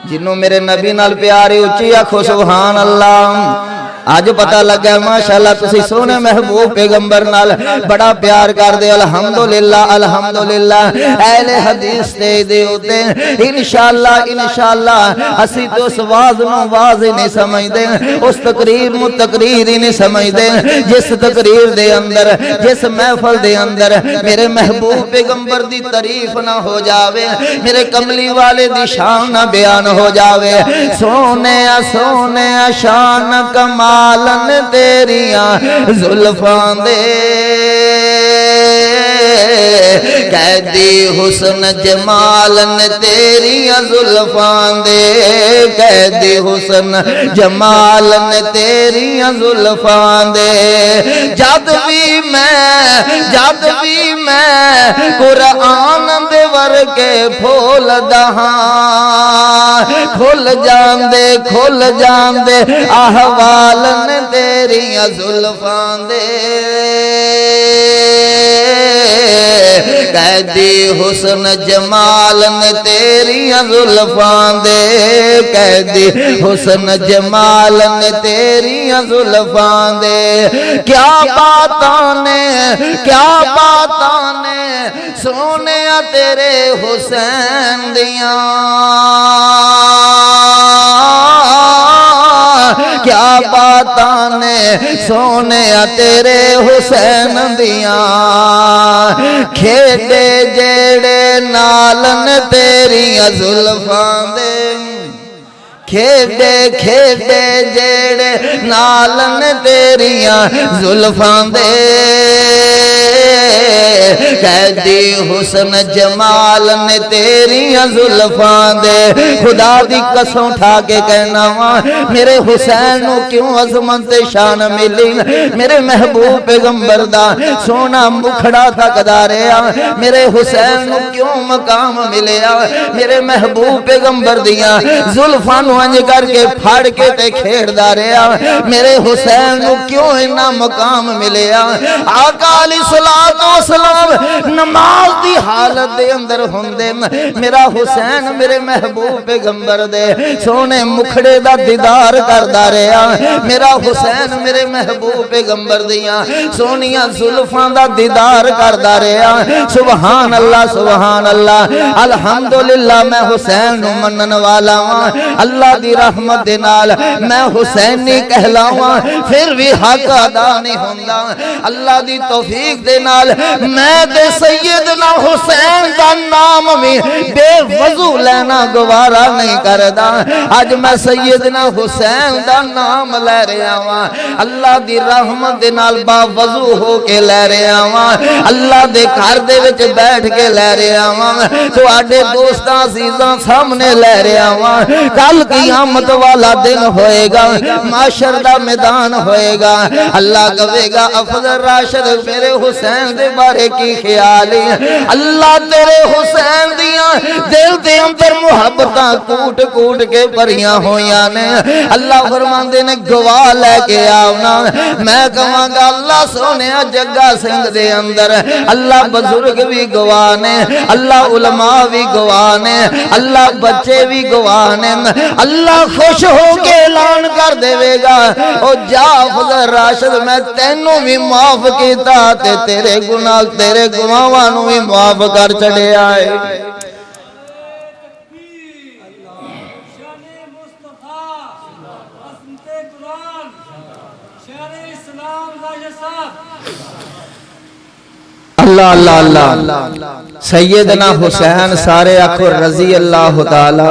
A: جنہوں میرے نبی نال پیاری اچھی آکھو سبحان اللہ آج پتہ لگا ماشاءاللہ تسی سونے محبوب پیغمبر نال بڑا پیار کر دے الحمدللہ الحمدللہ اہل حدیث تے دے ہوتے انشاءاللہ اسی تو اس واز نو واز نہیں سمجھ دیں اس تقریر نو تقریر نہیں سمجھ دیں جس تقریر دے اندر جس محفل دے اندر میرے محبوب پیغمبر دی تعریف نہ ہو جاوے میرے کملی والے دی شان نہ بیان ہو جاوے سونے شان کمالن تیریاں زلفاں دے قیدی حسن جمالن تیریاں زلفاں دے قیدی حسن جمالن تیریاں زلفاں دے جد بھی میں قرآن دے ورگے پھول دہاں کھل جان دے احوالن تیریاں زلفاں دے قیدی حسن جمالن تیریاں زلفاں دے قیدی حسن جمالن تیریاں زلفاں دے کیا باتاں نے سونے تیرے حسین دیاں کیا باتاں نے سونے تیرے حسین دیاں کھیڈے جیڑے نالن تیریاں زلفاں دے کھیڈے جیڑے نالن تیریاں زلفاں دے قیدی حسن جمالن تیریاں زلفاں دے خدا دی قسم اٹھا کے کہنا وا میرے حسین نو کیوں عظمت شان ملی میرے محبوب پیغمبر دا سونا مکھڑا تکدا رہیا میرے حسین نو کیوں مقام ملیا میرے محبوب پیغمبر دیاں زلفاں نو انج کر کے پھاڑ کے تے کھیڑدا رہیا میرے حسین نو کیوں اتنا مقام ملیا آقا علیہ الصلوۃ والسلام نماز دی حالت دے اندر ہوندے میرا حسین میرے محبوب پیغمبر دے سونے مکھڑے دا دیدار کردا رہیا میرا حسین میرے محبوب پیغمبر دیاں سونیاں زلفاں دا دیدار کردا رہیا سبحان اللہ الحمدللہ میں حسین نو منن والا ہاں اللہ اللہ دی رحمت دے نال میں حسینی کہلاواں پھر بھی حق ادا نہیں ہوندا اللہ دی توفیق دے نال میں تے سیدنا حسین دا نام بھی بے وضو لینا گوارا نہیں کردا اج میں سیدنا حسین دا نام لے رہا ہاں اللہ دی رحمت دے نال با وضو ہو کے لے رہا ہاں اللہ دے گھر دے وچ بیٹھ کے لے رہا ہاں تواڈے دوستاں عزیزاں سامنے لے رہا ہاں کل قیامت والا دن ہوئے گا معاشر دا میدان ہوئے گا اللہ کہے گا افضل راشد میرے حسین دے بارے کی خیال ہے اللہ تیرے حسین دیاں دل دے اندر محبتاں کوٹ کوٹ کے بھریاں ہویاں نے اللہ فرماندے نے گواہ لے کے آونا میں کہاں گا اللہ سونے جگہ سنگھ دے اندر اللہ بزرگ بھی گواہ نے اللہ علماء بھی گواہ نے اللہ بچے بھی گواہ نے اللہ خوش ہو کے اعلان کر دے گا او جا افضل راشد میں تینوں بھی معاف کیتا تے تیرے گناہ تیرے گناہاں نوں بھی معاف کر چھڈیا ہے اللہ اللہ اللہ سیدنا حسین سارے آکھو رضی اللہ تعالی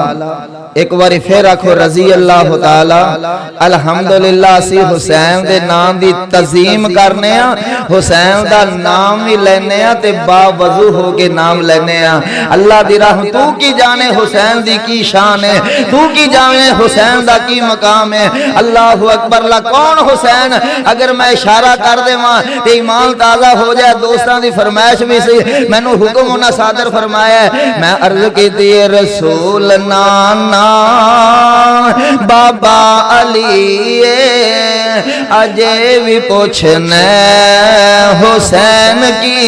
A: ایک باری پھر آکھو رضی اللہ تعالی الحمدللہ اسی حسین دے نام دی تعظیم کرنے ہاں حسین دا نام بھی لینے ہاں تے با وضو ہو کے نام لینے ہاں اللہ دی راہ تو کی جانے حسین دی کی شان ہے تو کی جانے حسین دا کی مقام ہے اللہ اکبر اللہ کون حسین اگر میں اشارہ کر دے ماں تے ایمان تازہ ہو جائے دوستان دی فرمائش بھی سی میں نو حکم ہونا صادر فرمایا ہے میں عرض کی دی رسول نانا بابا علی اجے بھی پوچھنے حسین کی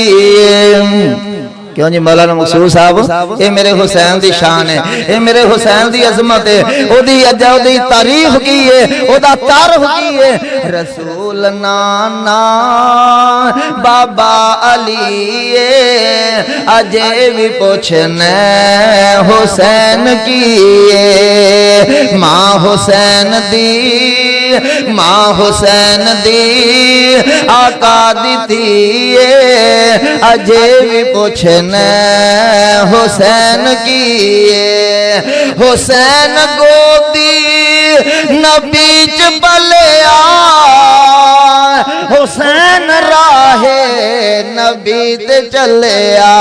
A: کیوں جی مولانا مقصود صاحب اے میرے حسین دی شان ہے اے میرے حسین دی عظمت ہے او دی اجا او دی تعریف کی ہے او دا تعارف کی ہے رسول نانا بابا علی اجے بھی پوچھنے حسین کی ماں حسین دی آقا دی تھی اجے بھی پوچھنے حسین کی حسین گودی نبی چلیا حسین راہ نبی تے چلیا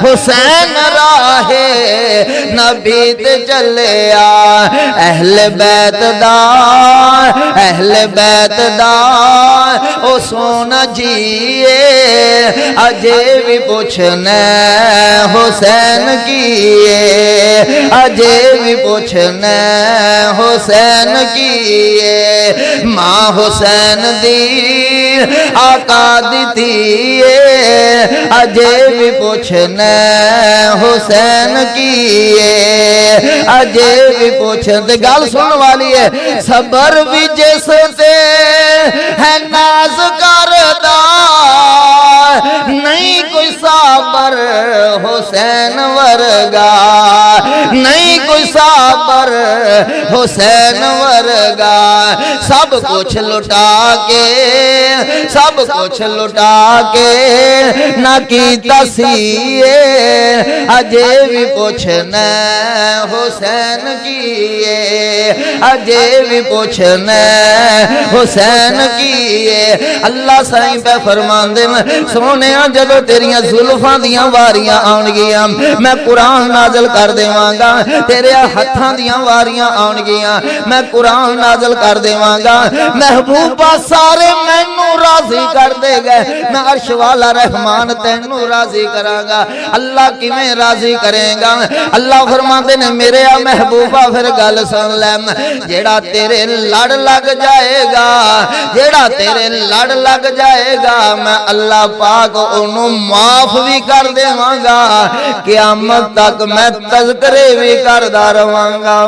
A: حسین راہ نبی تے چلیا اہل بیت دا او سونا جیے اجے بھی پوچھنے حسین کیے اجے بھی پوچھنے حسین کیے ماں حسین دی آقا دی تھی اجے بھی پوچھنے حسین کیے اجے بھی پوچھنے گل سن والی ہے صبر بھی جس تے ہے ناز کردہ نہیں کوئی صابر حسین ورگا نہیں کوئی صابر حسین ورگا سب کچھ لٹا کے نہ کیتا سی اجے بھی پوچھنے حسین کیے اجے بھی پوچھنے حسین کیے اللہ سائیں پہ فرمان دے سونے جدو تیریاں زلفاں دیاں واریاں آن گیاں میں قرآن نازل کر دے وانگا تیرے ہتھاں دیاں واریاں آن گیاں میں قرآن نازل کر دے وانگا محبوبہ سارے مینو راضی کر دے گئے میں عرش والا رحمان تینو راضی کراں گا اللہ کی میں راضی کریں گا اللہ فرماتے نے میرے محبوبہ پھر گل سن لے جیڑا تیرے لڑ لگ جائے گا جیڑا تیرے لڑ لگ جائے گا میں اللہ پاک انہوں معاف بھی کر دے وانگا قیامت تک میں تذکرے بھی کر دا رواں گا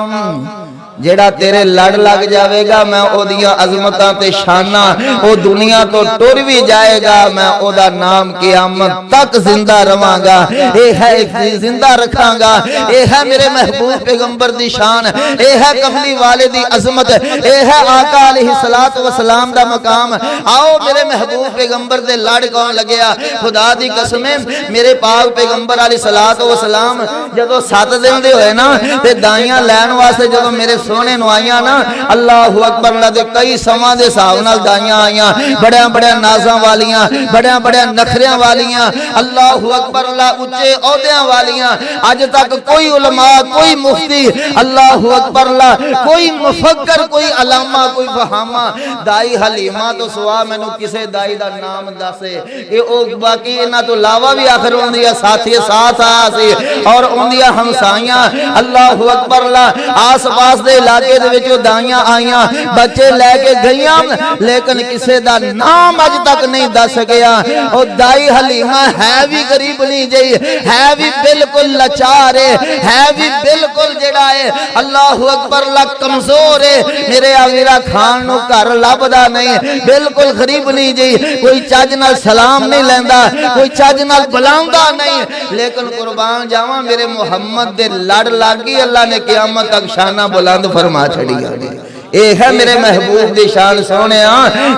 A: جیڑا تیرے لڑ لگ جاوے گا میں او دیاں عظمتاں تے شاناں او دنیا تو ٹر بھی جائے گا میں او دا نام قیامت تک زندہ رواں گا اے ہے زندہ رکھاں گا اے ہے میرے محبوب پیغمبر دی شان اے ہے کملی والے دی عظمت اے ہے آقا علیہ السلام دا مقام آؤ میرے محبوب پیغمبر دے لڑ کون لگیا خدا دی قسمیں میرے پاک پیغمبر علیہ السلام جدو 7 دن دے ہوئے نا تے دائیاں لین واسطے جدو میرے سونے نو آئیاں نا اللہ اکبر اللہ دے کئی سماں دے ساونال دائیاں آئیاں بڑیاں بڑیاں نازاں والیاں بڑیاں بڑیاں نخریاں والیاں اللہ اکبر اللہ اچھے عہدیاں والیاں آج تک کوئی علماء کوئی مفتی اللہ اکبر اللہ کوئی مفکر کوئی علامہ کوئی فہامہ دائی حلیمہ تو سوا میں نو کسے دائی دا نام داسے اے او باقی انہا تو لاوا بھی آخر اندیا ساتھی ساتھ آسی اور اندیا ہمسائیاں اللہ اکبر اللہ آس پاس دے علاقے دے وچوں دائیاں آئیاں بچے لے کے گئیاں لیکن کسے دا نام اج تک نہیں دس گیا اور دائی حلیمہ ہے بھی غریب نہیں جائی ہے بھی بالکل لچارے ہے بھی بالکل جڑا ہے اللہ اکبر اللہ کمزور ہے میرے آویرہ کھان نو کر لابدہ نہیں بالکل غریب نہیں جائی کوئی چاج نال سلام نہیں لیندہ کوئی چاج نال بلاندہ نہیں لیکن قربان جاواں میرے محمد دے لڑ لاگی اللہ نے قیامت تک شانہ بلند فرما چھڑی آگے اے ہے میرے محبوب دی شان سونے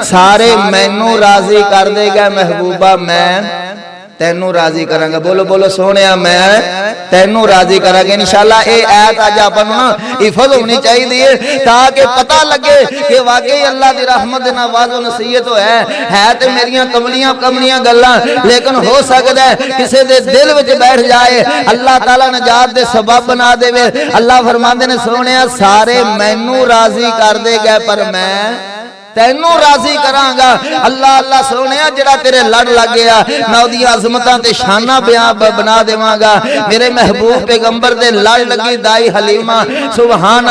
A: سارے مینوں راضی کر دے گا محبوبہ میں تینوں راضی کریں گا بولو بولو سونے میں تینوں راضی کریں گے انشاءاللہ اے آیت آج اپنا حفظ ہونی چاہیے دیئے تاکہ پتہ لگے کہ واقعی اللہ دی رحمت نواز و نصیحت ہے تے میریاں کملیاں گلاں لیکن ہو سکتا ہے کسے دے دل وچ بیٹھ جائے اللہ تعالیٰ نجات دے سبب بنا دے اللہ فرماندے نے سونے سارے مینوں راضی کر دے گئے پر میں تینوں راضی کرانگا اللہ اللہ سونیا جڑا تیرے لڑ لگ گیا میں دی عظمتاں تے شانہ بیان بنا دیوانگا میرے محبوب پیغمبر دے لڑ لگی دائی حلیمہ سبحان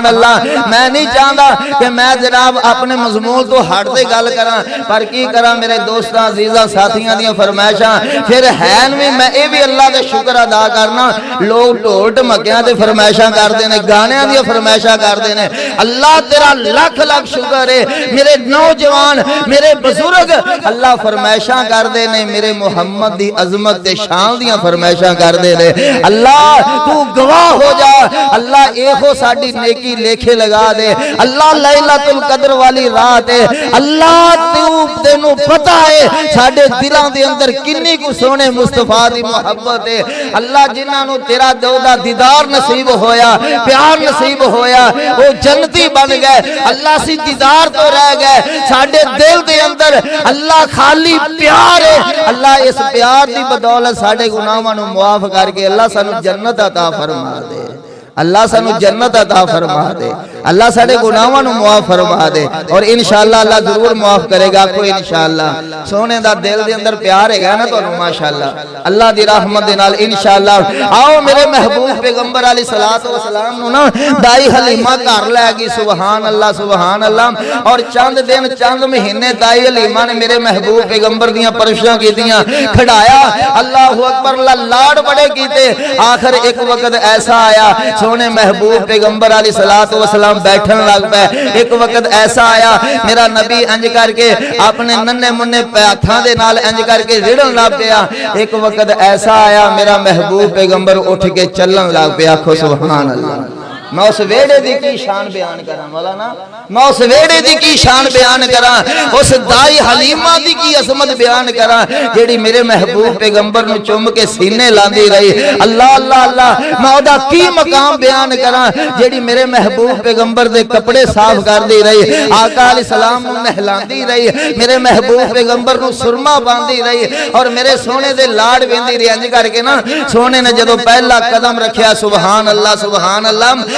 A: اللہ میں نہیں چاہتا کہ میں جناب اپنے مضمون تو ہٹ دے گل کران پر کی کران میرے دوستاں عزیزاں ساتھیاں دیاں فرمائشاں پھر ہین میں اے بھی اللہ دے شکر ادا کرنا لوگ ٹوٹ مکیاں دے فرمائشاں کر دینے گانیاں دیاں فرمائشاں کر دینے اللہ تیرا لکھ شکر ہے میرے نوجوان میرے بزرگ اللہ فرمائشاں کر دے نے میرے محمد دی عظمت دے شان دیاں فرمائشاں کر دے نے اللہ تو گواہ ہو جا اللہ ایہو ساڑی نیکی لیکھے لگا دے اللہ لیلۃ القدر والی رات ہے اللہ تو تینوں پتہ ہے ساڑے دلان دے اندر کنی کو سونے مصطفیٰ دی محبت ہے اللہ جنہاں نو تیرا دودا دیدار نصیب ہویا پیار نصیب ہویا وہ جنتی بن گئے اللہ سی دیدار تو رہ گئے ساڑھے دل دے اندر اللہ خالی پیار ہے اللہ اس پیار دی بدولت ساڑھے گناہاں نو معاف کر کے اللہ سانو جنت عطا فرما دے اللہ سانو جنت عطا فرما دے اللہ ساڑھے گناہاں نو معاف فرما دے اور انشاءاللہ اللہ ضرور معاف کرے گا کوئی انشاءاللہ سونے دا دل دے اندر پیار ہے گا نا تو ماشاءاللہ اللہ دی رحمت دے نال انشاءاللہ آؤ میرے محبوب پیغمبر علیہ السلام نو نا دائی حلیمہ کر لے گی سبحان اللہ اور چند دن چند مہینے دائی حلیمہ نے میرے محبوب پیغمبر دیاں پرشاں کی دیاں کھڑایا اللہ اکبر اللہ لاڑ بڑے کیتے آخر ایک وقت ایسا آیا سونے محبوب پیغمبر علیہ السلام بیٹھن لگ پہ ایک وقت ایسا آیا میرا نبی انج کر کے اپنے ننے منے پیاتھاں دے نال انج کر کے رڑن لگ پیا ایک وقت ایسا آیا میرا محبوب پیغمبر اٹھ کے چلن لگ پیا کھو سبحان اللہ میں اس ویڑے دی کی شان بیان کراں مولانا میں اس ویڑے دی کی شان بیان کراں اس دائی حلیمہ دی کی عظمت بیان کراں جیڑی میرے محبوب پیغمبر نو چوم کے سینے لاندی رہی اللہ اللہ اللہ میں او دا کی مقام بیان کراں جیڑی میرے محبوب پیغمبر دے کپڑے صاف کر دی رہی آقا علیہ السلام نو نہلاندی رہی میرے محبوب پیغمبر نو سرما باندھی رہی اور میرے سونے دے لاڑ ویندی رہی انج کر کے نا سونے نے جدو پہلا قدم رکھیا سبحان اللہ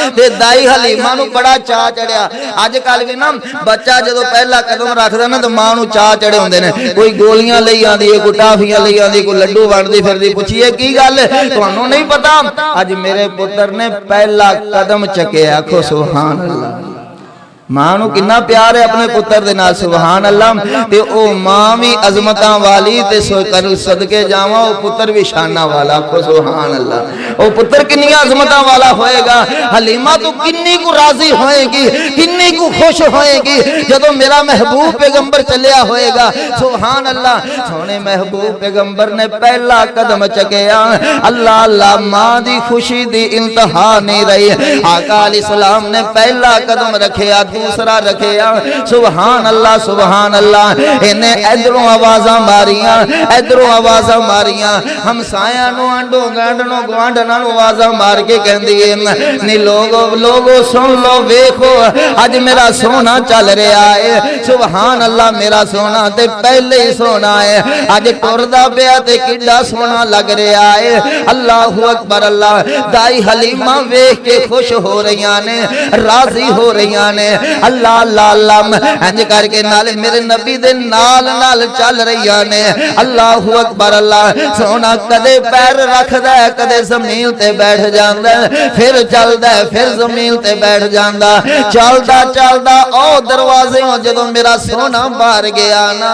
A: تے دائی حلیمہ نو بڑا چاہ چڑھیا آج کل بھی نا بچہ جدو پہلا قدم رکھ دا نا تو ماں نو چاہ چڑھے ہوندے نے کوئی گولیاں لئی آندی ہے کوئی ٹافیاں لئی آندی کوئی لڈو بانڈی پھر دی پوچھئے کی گل ہے تو انہوں نہیں پتا آج میرے پتر نے پہلا قدم چکے آکھو سبحان اللہ ماں نو کنا پیار ہے اپنے پتر دے نال سبحان اللہ تے او ماں بھی عظمتاں والی تے صدقے جاواں او پتر بھی شاناں والا آکھو سبحان اللہ او پتر کنی عظمتاں والا ہوئے گا حلیمہ تو کنی کو راضی ہوئے گی کنی کو خوش ہوئے گی جدو میرا محبوب پیغمبر چلیا ہوئے گا سبحان اللہ سونے محبوب پیغمبر نے پہلا قدم چکیا اللہ اللہ ماں دی خوشی دی انتہا نہیں رہی آقا علیہ السلام نے پہلا قدم رکھیا دوسرا رکھیا سبحان اللہ انہیں ادھروں آوازاں ماریاں ادھروں آوازاں ماریاں ہمسایاں نو انڈو گانڈنوں گوانڈناں نو آوازاں مار کے کہندی نی لوگو سن لو ویکھو اج میرا سونا چل رہا ہے سبحان اللہ میرا سونا تے پہلے ہی سونا ہے اج ٹردا پیا تے کڈا سونا لگ رہا ہے اللہ اکبر اللہ دائی حلیمہ ویکھ کے خوش ہو رہیاں نے راضی ہو رہیاں نے اللہ اللہ اللہ انج کر کے نال میرے نبی دے نال نال چل رہیاں نے اللہ اکبر اللہ سونا کدے پیر رکھدا ہے کدے زمین تے بیٹھ جاندا ہے پھر چلدا ہے پھر زمین تے بیٹھ جاندا چلدا او دروازے جدوں میرا سونا باہر گیا نا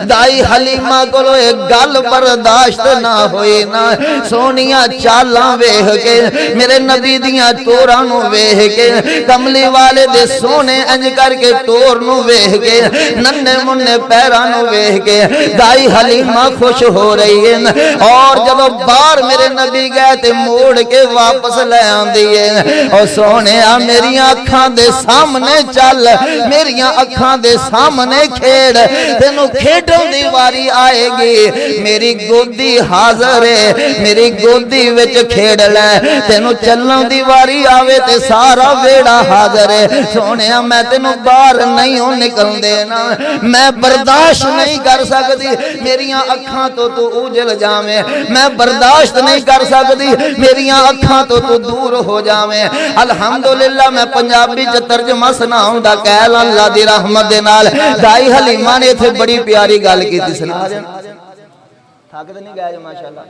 A: دائی حلیمہ کولو ایک گل برداشت نہ ہوئی نا سونیاں چالاں ویکھ کے میرے نبی دیاں توراں نو ویکھ کے کملی والے دے سونے انج کر کے ٹور نو ویکھ کے ننے منے پیراں نو ویکھ کے دائی حلیمہ خوش ہو رہی ہے اور جدو باہر میرے نبی گئے تے موڑ کے واپس لے آندی ہے او سونیا میریاں اکھاں دے سامنے چل میریاں اکھاں دے سامنے کھیڑ تینوں کھیڈن دی واری آئے گی میری گودی حاضر ہے میری گودی وچ کھیڑ لے تینوں چلن دی واری آوے تے سارا ویڑا حاضر ہے سونیا میں تینوں باہر نہیں ہوں نکل دینا میں برداشت نہیں کر سکتی میریاں اکھاں تو اوجل جاویں میں برداشت نہیں کر سکتی میریاں اکھاں تو دور ہو جاویں الحمدللہ میں پنجابی چ ترجمہ سناؤں دا کہل اللہ دی رحمت دے نال دائی حلیمہ نے تھے بڑی پیاری گل کی سنا تھاکتے نہیں گئے جو ماشاءاللہ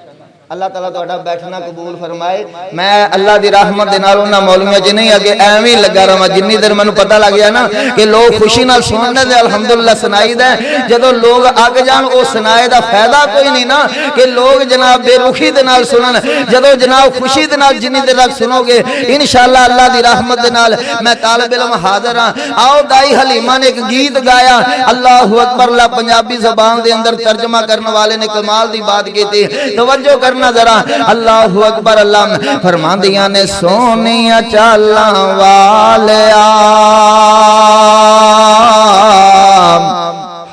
A: اللہ تعالیٰ تو اٹھا بیٹھنا قبول فرمائے میں اللہ دی رحمت دے نال انہاں مولویاں جی نہیں اگے ایویں لگا رہا جنی دیر منو پتہ لگ گیا نا کہ لوگ خوشی نال سننے دے الحمدللہ سنائی دے جدو لوگ اگ جان او سنائے دا فائدہ کوئی نہیں نا کہ لوگ جناب بے رخی دے نال سنن جدو جناب خوشی دے نال جنی دیر تک سنو گے انشاءاللہ اللہ دی رحمت دے نال میں طالب علم حاضر ہاں آؤ دائی حلیمہ نے ایک گیت گایا اللہ اکبر اللہ پنجابی زبان دے اندر ترجمہ کرنے والے نے کمال دی بات کی تھی توجہ کرنا ذرا اللہ اکبر اللہ فرماندیاں نے سونیاں چالاں والیا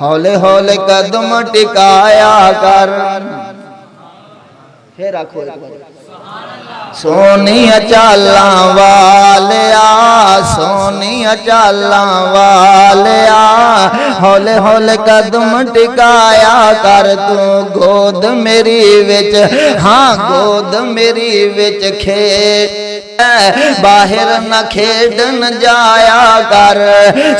A: ہولے ہولے قدم ٹکایا کر پھر آکھو سونیاں چالاں والیا سونیاں چالاں والیا ہولے ہولے قدم ٹکایا کر تو گود میری وچ ہاں گود میری وچ باہر نہ کھیڈن جایا کر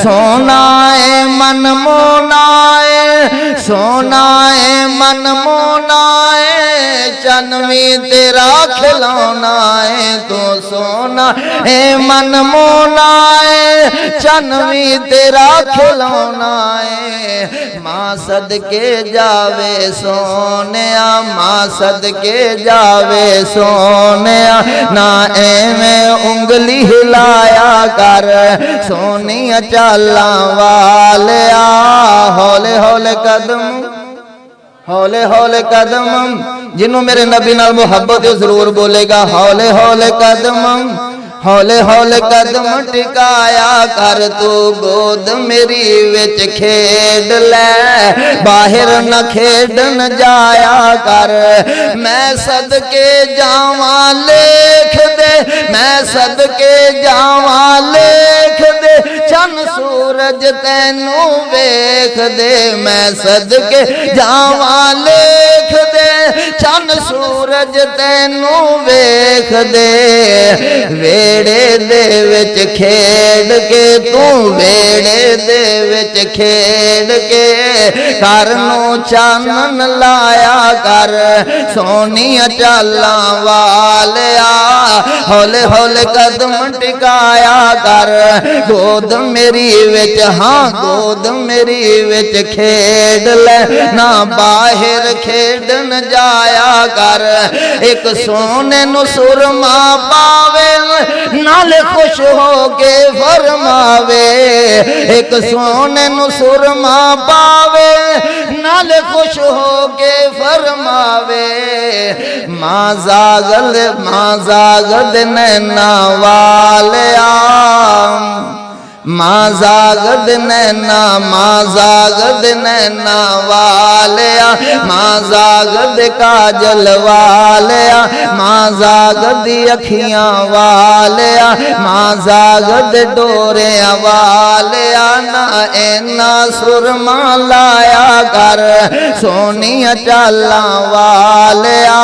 A: سونا ہے من مونا ہے سونا ہے من مونا ہے چنوی تیرا کھلونا ہے تو سونا ہے من مونا ہے چنوی تیرا کھلونا ہے ماں صدقے جاوے سونیا ماں صدقے جاوے سونیا نہ میں انگلی ہلایا کر سونیاں چالاں والیا ہولے ہولے قدم ہولے ہولے قدم جنہوں میرے نبی نال محبت ضرور بولے گا ہولے ہولے قدم ہولے ہولے قدم ٹکایا کر تو گود میری وچ کھیڈ لے باہر نہ کھیڈن جایا کر میں صدقے جاواں لکھ دے میں صدقے جاواں لکھ دے چن سورج تینوں ویکھ دے میں صدقے جاواں لکھ دے چن سورج تینوں ویکھ دے ویڑے دے وچ کھیڈ کے تو ویڑے دے وچ کھیڈ کھیڑ کے گھر نو چانن لایا کر سونیا چالاں والیا ہولے ہولے قدم ٹکایا کر گود میری وچ ہاں گود میری وچ کھیڑ لے نہ باہر کھیڑن جایا کر ایک سونے نو سرما پاوے نال خوش ہو کے فرماوے ایک سونے نو سرما پاوے نال خوش ہو کے فرماوے ماں زاغد نینا والیا ماں زاغد نینا والیا ماں زاغد کاجل والیا ماں زاغد اکھیاں والیا ماں زاغد ڈوریاں والیا نہ اینا سرما لایا کر سونیا چالاں والیا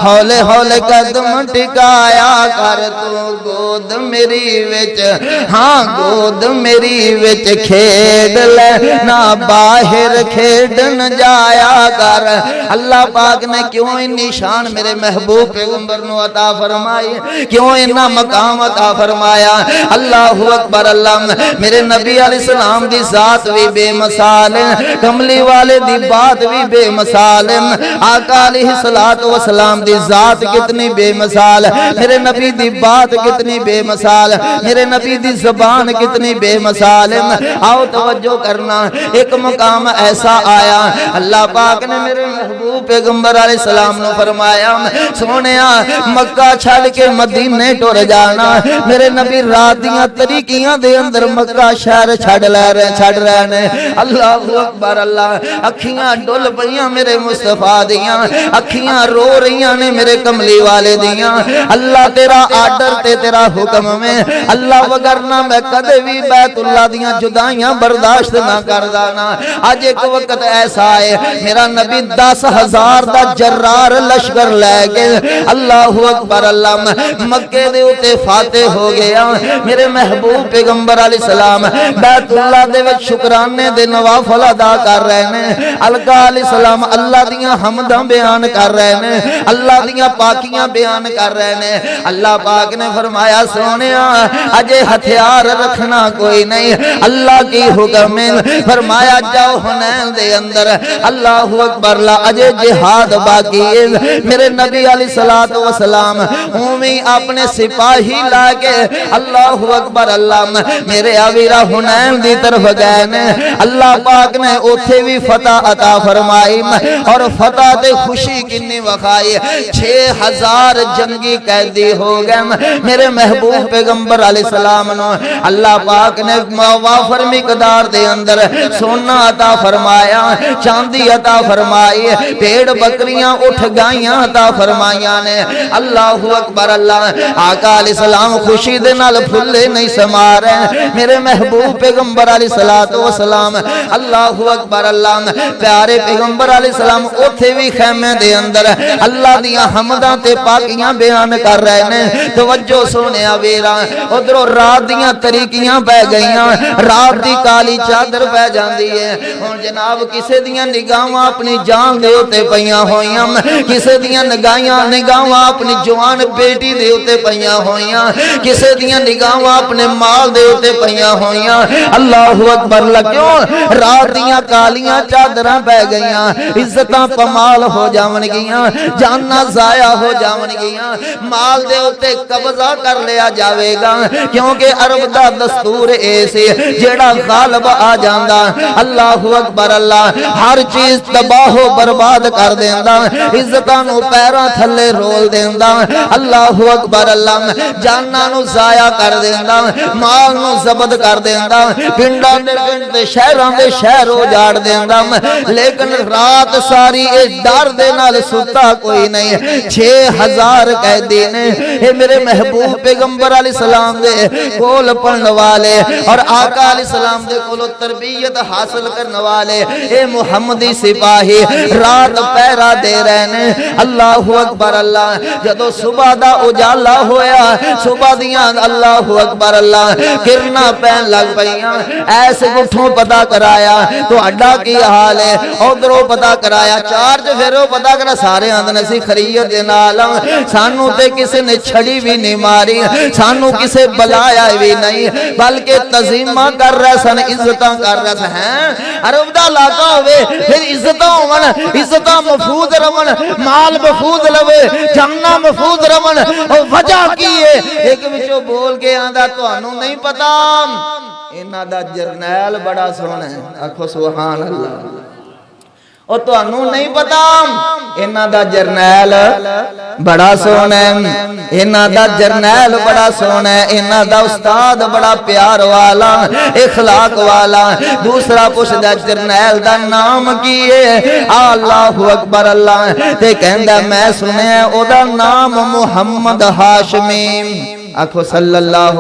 A: ہولے ہولے قدم ٹکایا کر تو گود میری وچ ہاں گود میری وچ کھیڑ لے نہ باہر کھیڑن جایا کر اللہ پاک نے کیوں ان نشان میرے محبوب پیغمبر نو عطا فرمائی کیوں انہا مقام عطا فرمایا اللہ اکبر اللہ میرے نبی علیہ السلام دی ذات بھی بے مثال کملی والے دی بات بھی بے مثال آقا علیہ السلام دی ذات کتنی بے مثال میرے نبی دی بات کتنی بے مثال میرے نبی دی زبان کتنی بے مثال آؤ توجہ کرنا ایک مقام ایسا آیا اللہ پاک نے میرے محبوب پیغمبر علیہ السلام نے فرمایا سونیا مکہ چھڑ کے مدینے ٹر جانا میرے نبی رات دیاں طریقیاں دے اندر مکہ شہر چھڑ رہے نے اللہ اکبر اللہ اکھیاں ڈول پئیاں میرے مصطفیٰ دیاں اکھیاں رو رہیاں نے میرے کملی والے دیاں اللہ تیرا آرڈر تے تیرا حکم میں اللہ وگرنا میں کدے بھی بیت اللہ دیاں جدائیاں برداشت نہ کر دانا آج ایک وقت ایسا ہے میرا نبی 10,000 دا جرار لشکر لے کے اللہ اکبر اللہ مکے دے اتے فاتح ہو گیا میرے محبوب پیغمبر علیہ السلام بیت اللہ دے وچ شکرانے دے نوافل ادا کر رہے ہیں القا علیہ السلام اللہ دیاں حمداں بیان کر رہے ہیں اللہ دیاں پاکیاں بیان کر رہے ہیں اللہ پاک نے فرمایا سونیا اجے ہتھیار رکھنا کوئی نہیں اللہ کی حکم فرمایا جاؤ حنین دے اندر اللہ اکبر لا اجے جہاد باقی ہے میرے نبی علیہ السلام اومی اپنے سپاہی لاکے اللہ اکبر اللہ میرے آویرہ حنین دی طرف گئے نے اللہ پاک نے اوتھے بھی فتح عطا فرمائی اور فتح دے خوشی کنی وخائی 6,000 جنگی قیدی ہو گئے میرے محبوب پیغمبر علیہ السلام نو اللہ پاک نے وافر مقدار دے اندر سونا عطا فرمایا چاندی عطا فرمائی پیڑ بکریاں اٹھ گائیاں عطا فرمائیاں نے اللہ اکبر اللہ آقا علیہ السلام خوشی دے نال پھلے نہیں سما رہے میرے محبوب پیغمبر علیہ السلام اللہ اکبر اللہ پیارے پیغمبر علیہ السلام اوتھے بھی خیمے دے اندر اللہ دیاں حمداں تے پاکیاں بیان کر رہے نے توجہ سونیا ویرا ادھروں رات دیاں طریقیاں بہ گئیاں رات دی کالی چادر پہ جاندی ہے ہن جناب کسے دیاں نگاہاں اپنی جان دے اوتے پئیاں ہوئیاں کسے دیاں نگاہاں اپنی جوان بیٹی دے اوتے پئیاں ہوئیاں کسے دیاں نگاہاں اپنے مال دے اوتے پئیاں ہوئیاں اللہ اکبر لگیوں رات دیاں کالیاں چادراں پہ گئیاں عزتاں پمال ہو جاون گیاں جاناں ضائع ہو جاون گیاں مال دے اوتے قبضہ کر لیا جاوے گا کیونکہ عرب دا دستور ایسے جیڑا غالب آ جاندا اللہ اکبر اللہ ہر چیز تباہ و برباد کر دیندا عزتاں نو پیراں تھلے رول دیندا اللہ اکبر اللہ جاناں نو ضائع کر دیندا مال نو ضبط کر دیندا پنڈاں دے پنڈ تے شہراں دے شہر اجاڑ دیندا لیکن رات ساری اے ڈر دے نال ستا کوئی نہیں 6,000 قیدی نے اے میرے محبوب پیغمبر علیہ السلام دے کول پڑھن والے اور آقا علیہ السلام دے کولو تربیت حاصل کرنے والے اے محمدی سپاہی رات پہرا دے رہے ہیں. اللہ اکبر اللہ. جدو صبح دا اجالا ہویا صبح دیاں اللہ اکبر اللہ کرنا پہن لگ پئیاں. ایسے گٹھوں پتا کرایا تو اڈا کی حال ہے ادھروں پتا کرایا چارج پھرو پتا کرا سارے آندن سی خرید نال سانو تے کسی نے چھڑی بھی نہیں ماری سانو کسے بلایا بھی نہیں بلکہ تزیمہ کر رہے سن عزتاں کر رہے سن. عرب دا علاقہ ہوئے پھر عزتاں ہون عزتاں محفوظ رون مال محفوظ لوے جاننا محفوظ رون اور وجہ کی ہے ایک وچوں بول کے آندا تانوں نہیں پتا انہاں دا جرنیل بڑا سونا ہے. آکھو سبحان اللہ. اور تو انہوں نہیں پتا انہاں دا جرنیل بڑا سونا ہے انہاں دا جرنیل بڑا سونا ہے انہاں دا استاد بڑا پیار والا اخلاق والا. دوسرا پوچھ دا جرنیل دا نام کیے اللہ اکبر اللہ تے کہندا میں سنیا او دا نام محمد ہاشمی. آکھو صلی اللہ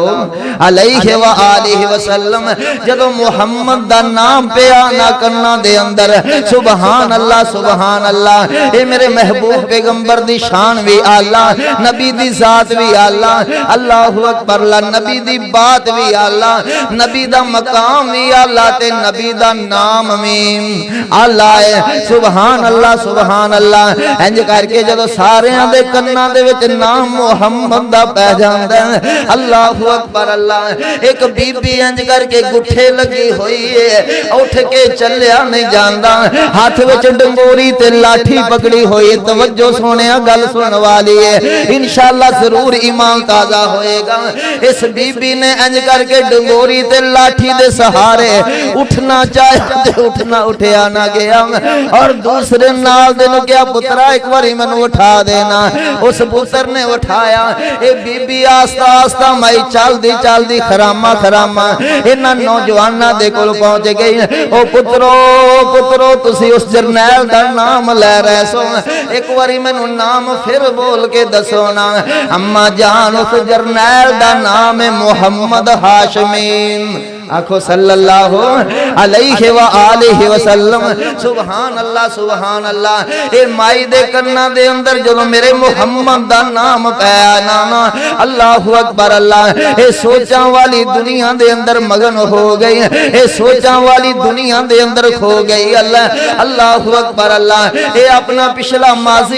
A: علیہ وآلہ وسلم. جدو محمد دا نام پہ آنا کرنا دے اندر سبحان اللہ سبحان اللہ. اے میرے محبوب پیغمبر دی شان بھی اللہ نبی دی ذات بھی اللہ اللہ اکبر اللہ نبی دی بات بھی اللہ نبی دا مقام بھی اللہ تے نبی دا نام بھی اللہ ہے. سبحان اللہ سبحان اللہ. انج کر کے جدو سارے دے کناں دے وچ نام محمد دا پہ جاندا اللہ اکبر اللہ. ایک بی بی انج کر کے گٹھے لگی ہوئی ہے اٹھ کے چلیا نہیں جاندا ہاتھ وچ ڈنگوری تے لاٹھی پکڑی ہوئی. توجہ سونیا گل سنن والی ہے انشاءاللہ ضرور ایمان تازہ ہوئے گا. اس بی بی نے انج کر کے ڈنگوری تے لاٹھی دے سہارے اٹھنا چاہیا تے اٹھنا اٹھیا نہ گیا اور دوسرے نال دے نو کیا پترا ایک باری مینوں اٹھا دینا. اس پتر نے اٹھایا. اے بی بی آستا آستا مائی چال دی خرامہ خرامہ انہاں نوجواناں دے کول پہنچ گئی. او پترو تسی اس جرنیل دا نام لے رہے سو ایک واری مینوں نام پھر بول کے دسو نا. اما جان اس جرنیل دا نام ہے محمد ہاشمی. آکھو صلی اللہ علیہ وآلہ وسلم. سبحان اللہ سبحان اللہ. اے مائی دے کرنا دے اندر جو میرے محمد دا نام پیانا اللہ اکبر اللہ. اے سوچاں والی دنیا دے اندر مگن ہو گئی اے سوچاں والی دنیا دے اندر کھو گئی اللہ اللہ اکبر اللہ. اے اپنا پچھلا ماضی